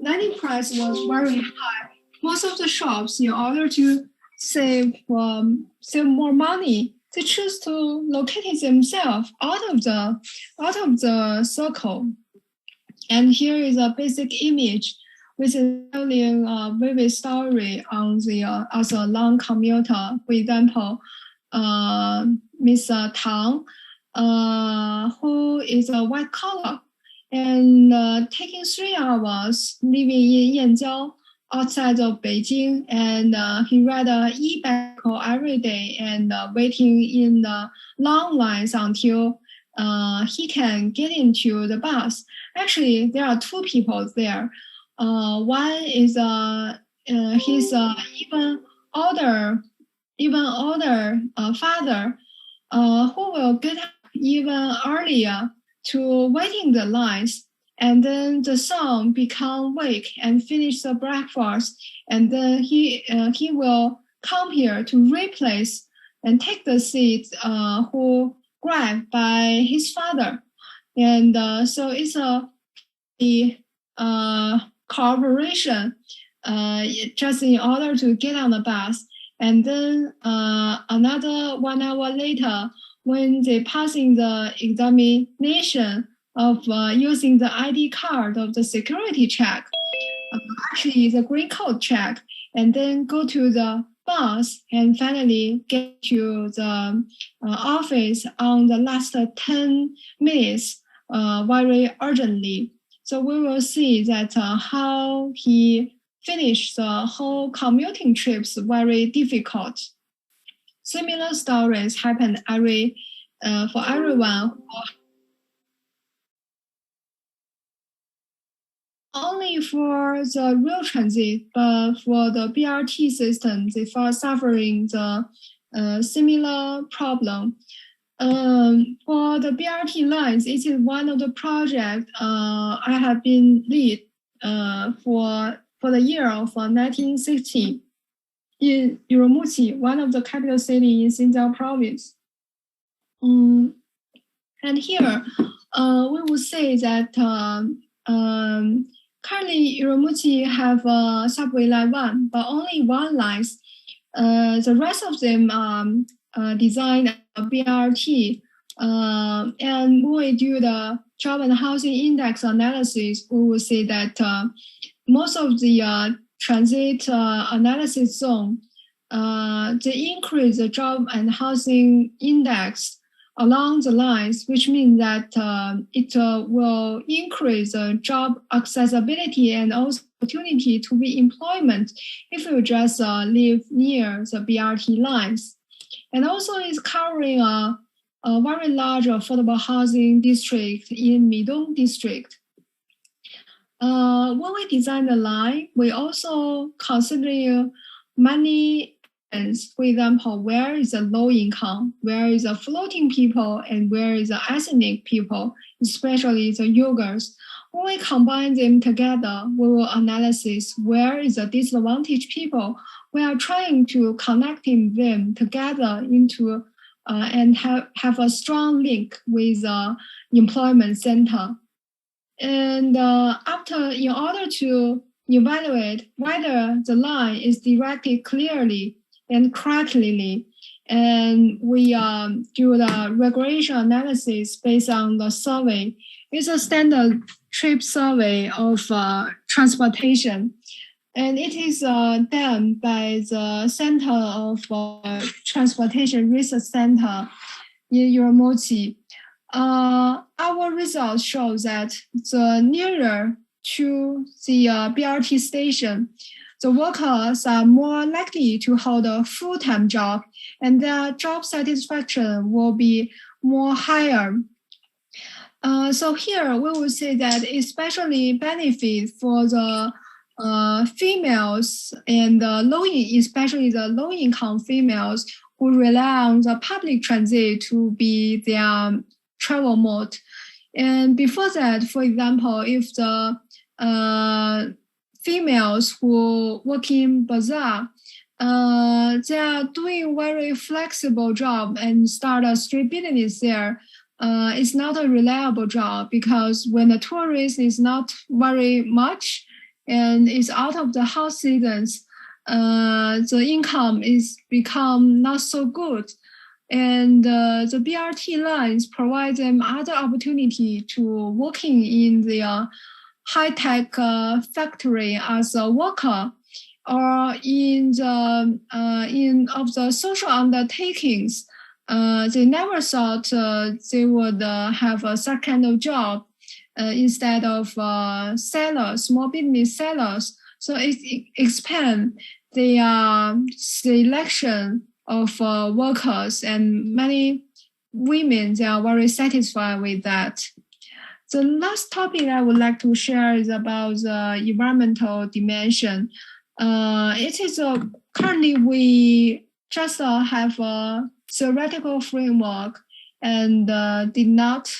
landing price was very high. Most of the shops, in order to save more money, they choose to locate themselves out of the circle. And here is a basic image, which is telling a vivid story on the as a long commuter. For example, Miss Tang, who is a white collar, and taking 3 hours living in Yanjiao, outside of Beijing, and he ride a e-bicycle every day and waiting in the long lines until he can get into the bus. Actually, there are 2 people there. One is his even older father, who will get up even earlier to waiting the lines, and then the son become weak and finish the breakfast, and then he will come here to replace and take the seat who grabbed by his father, and so it's a cooperation just in order to get on the bus. And then another 1 hour later, when they passing the examination of using the ID card of the security check, actually the green code check, and then go to the bus and finally get to the office on the last 10 minutes very urgently. So we will see that how he finished the whole commuting trips very difficult. Similar stories happen for everyone. Only for the rail transit, but for the BRT system, they are suffering the similar problem. For the BRT lines, it is one of the projects I have been lead for the year of 1960 in Urumqi, one of the capital cities in Xinjiang province. And here, we will say that currently Urumqi have subway line 1, but only 1 lines. The rest of them designed BRT, and when we do the job and housing index analysis, we will see that most of the transit analysis zone, they increase the job and housing index along the lines, which means that it will increase job accessibility and also opportunity to be employment if you just live near the BRT lines. And also it's covering a very large affordable housing district in Midong district. When we design the line, we also consider many things. For example, where is the low income, where is the floating people, and where is the ethnic people, especially the Uyghurs. When we combine them together, we will analyze where is the disadvantaged people. We are trying to connecting them together into and have a strong link with the employment center. And in order to evaluate whether the line is directed clearly and correctly, and we do the regression analysis based on the survey. It's a standard trip survey of transportation, and it is done by the Center of Transportation Research Center in Uramochi. Our results show that the nearer to the BRT station, the workers are more likely to hold a full-time job, and their job satisfaction will be more higher. So here we will say that especially benefit for the females and especially the low-income females who rely on the public transit to be their travel mode. And before that, for example, if the females who work in bazaar, they are doing very flexible job and start a street business there. It's not a reliable job because when the tourist is not very much and is out of the hot seasons, the income is become not so good. And the BRT lines provide them other opportunity to working in the high-tech factory as a worker, or in the social undertakings. They never thought they would have a such kind of job instead of sellers, small business sellers. So it expand the selection of workers, and many women, they are very satisfied with that. The last topic I would like to share is about the environmental dimension. It is currently we just have a theoretical framework and did not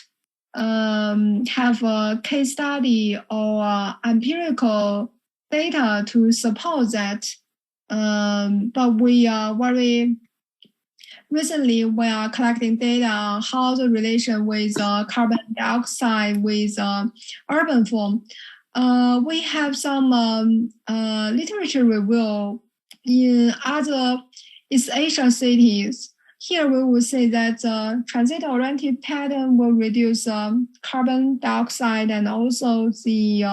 have a case study or empirical data to support that. But we are recently we are collecting data on how the relation with carbon dioxide with urban form. We have some literature review in other East Asia cities. Here we will say that transit-oriented pattern will reduce carbon dioxide and also the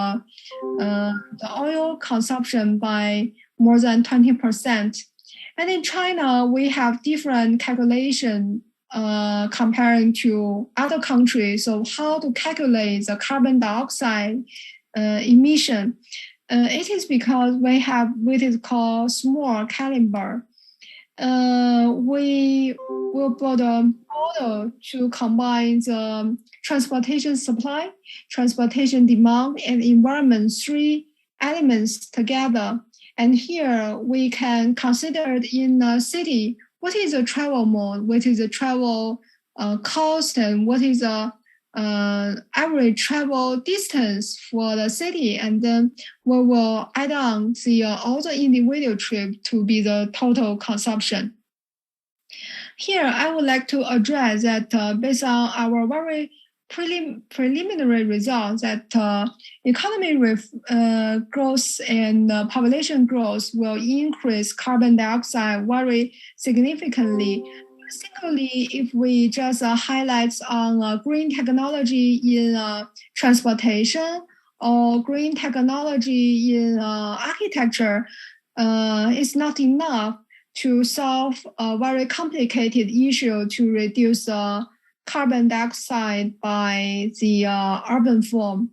oil consumption by more than 20%. And in China, we have different calculation comparing to other countries. So how to calculate the carbon dioxide emission? It is because we have what is called small caliber. We will build a model to combine the transportation supply, transportation demand, and environment, three elements together. And here we can consider in a city, what is the travel mode, what is the travel cost, and what is the average travel distance for the city. And then we will add on the all the individual trip to be the total consumption. Here, I would like to address that based on our very preliminary results, that economy growth and population growth will increase carbon dioxide very significantly. Particularly if we just highlight on green technology in transportation or green technology in architecture, it's not enough to solve a very complicated issue to reduce carbon dioxide by the urban form.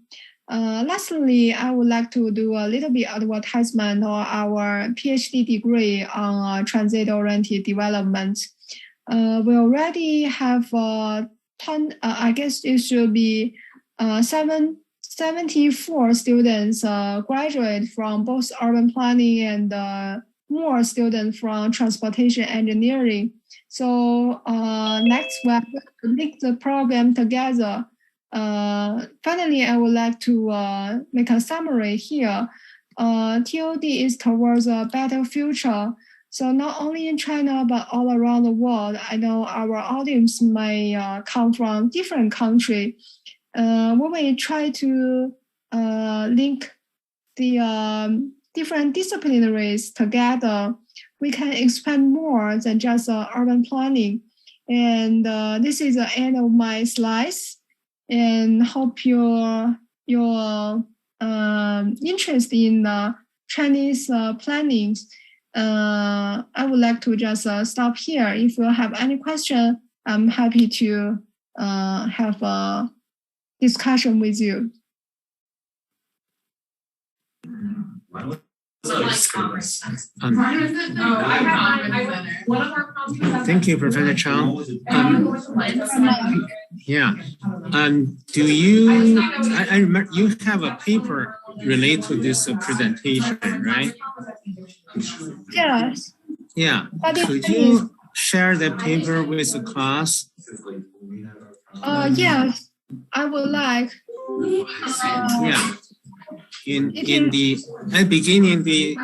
Lastly, I would like to do a little bit advertisement on our PhD degree on transit-oriented development. We already have I guess it should be 74 students graduate from both urban planning and more students from transportation engineering. So next we are going to link the program together finally, I would like to make a summary here. TOD is towards a better future. So not only in China, but all around the world. I know our audience may come from different countries. We will try to link the different disciplinaries together. We can expand more than just urban planning. And this is the end of my slides. And hope your interest in Chinese planning. I would like to just stop here. If you have any question, I'm happy to have a discussion with you. Thank you, Professor Chang. Yeah. Do you? I remember you have a paper related to this presentation, right? Yes. Yeah. Could you share the paper with the class? Yes, I would like. Yeah. In the beginning, the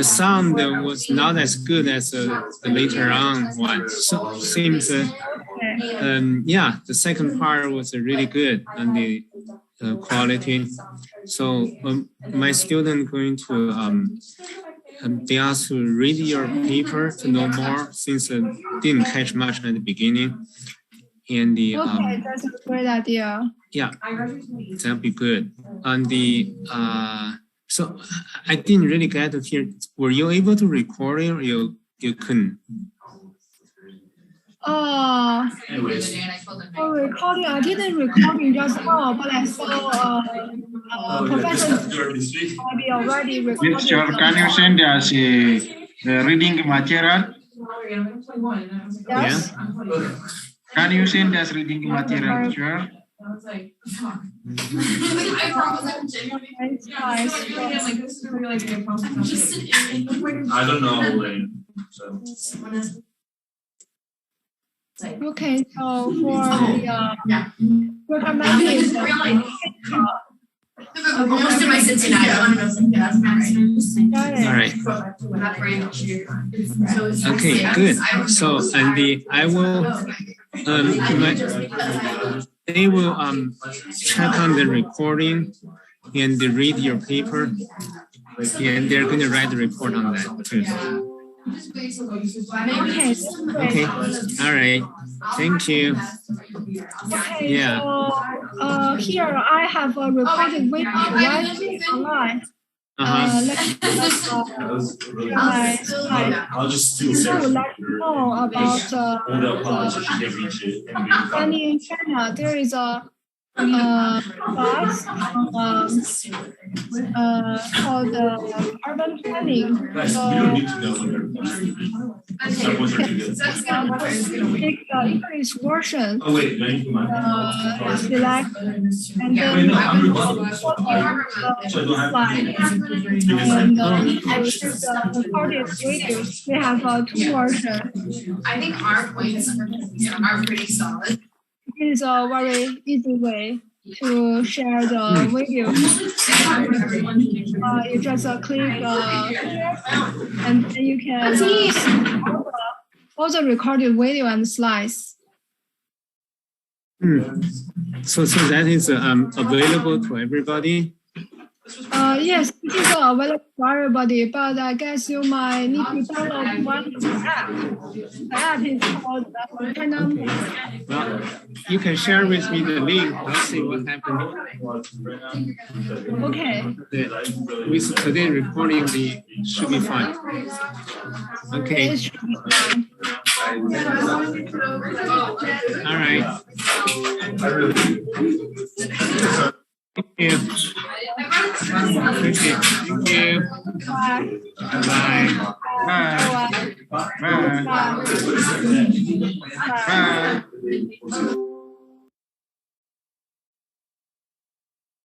sound was not as good as the later on one. So seems yeah, the second part was really good and the quality. So my student going to they asked to read your paper to know more since didn't catch much at the beginning. And the okay, that's a great idea. Yeah, that'd be good. And the so I didn't really get to hear. Were you able to record it or you couldn't? For recording, I didn't recording just now, but I saw Professor maybe already recorded. Mixture, can you send us the reading material? Yes. Yeah. Can you send us reading material, sure? I don't know. Okay, so for the recommended most of my Cincinnati, I want to know something that's All right. Okay, good. So and I will they will check on the recording and read your paper, and they're going to write the report on that too. Okay. All right. Thank you. Okay, yeah. So here I have a recorded video live online. I'll just do I would like to know about planning in China. There is a class called urban planning. So take the English version, select, and then the recorded videos. We have two versions. I think our points are pretty solid. It is a very easy way to share the video. You just click here, and then you can see all the recorded video and slides. So that is available to everybody? Yes, it is available for everybody, but I guess you might need to download one app. The app is called China. Well, you can share with me the link. Let's see what happens. Okay. With today recording, the should be fine. Okay. It should be fine. All right. Thank you. Okay. Thank you. Bye. Bye. Bye. Bye. Bye. Bye.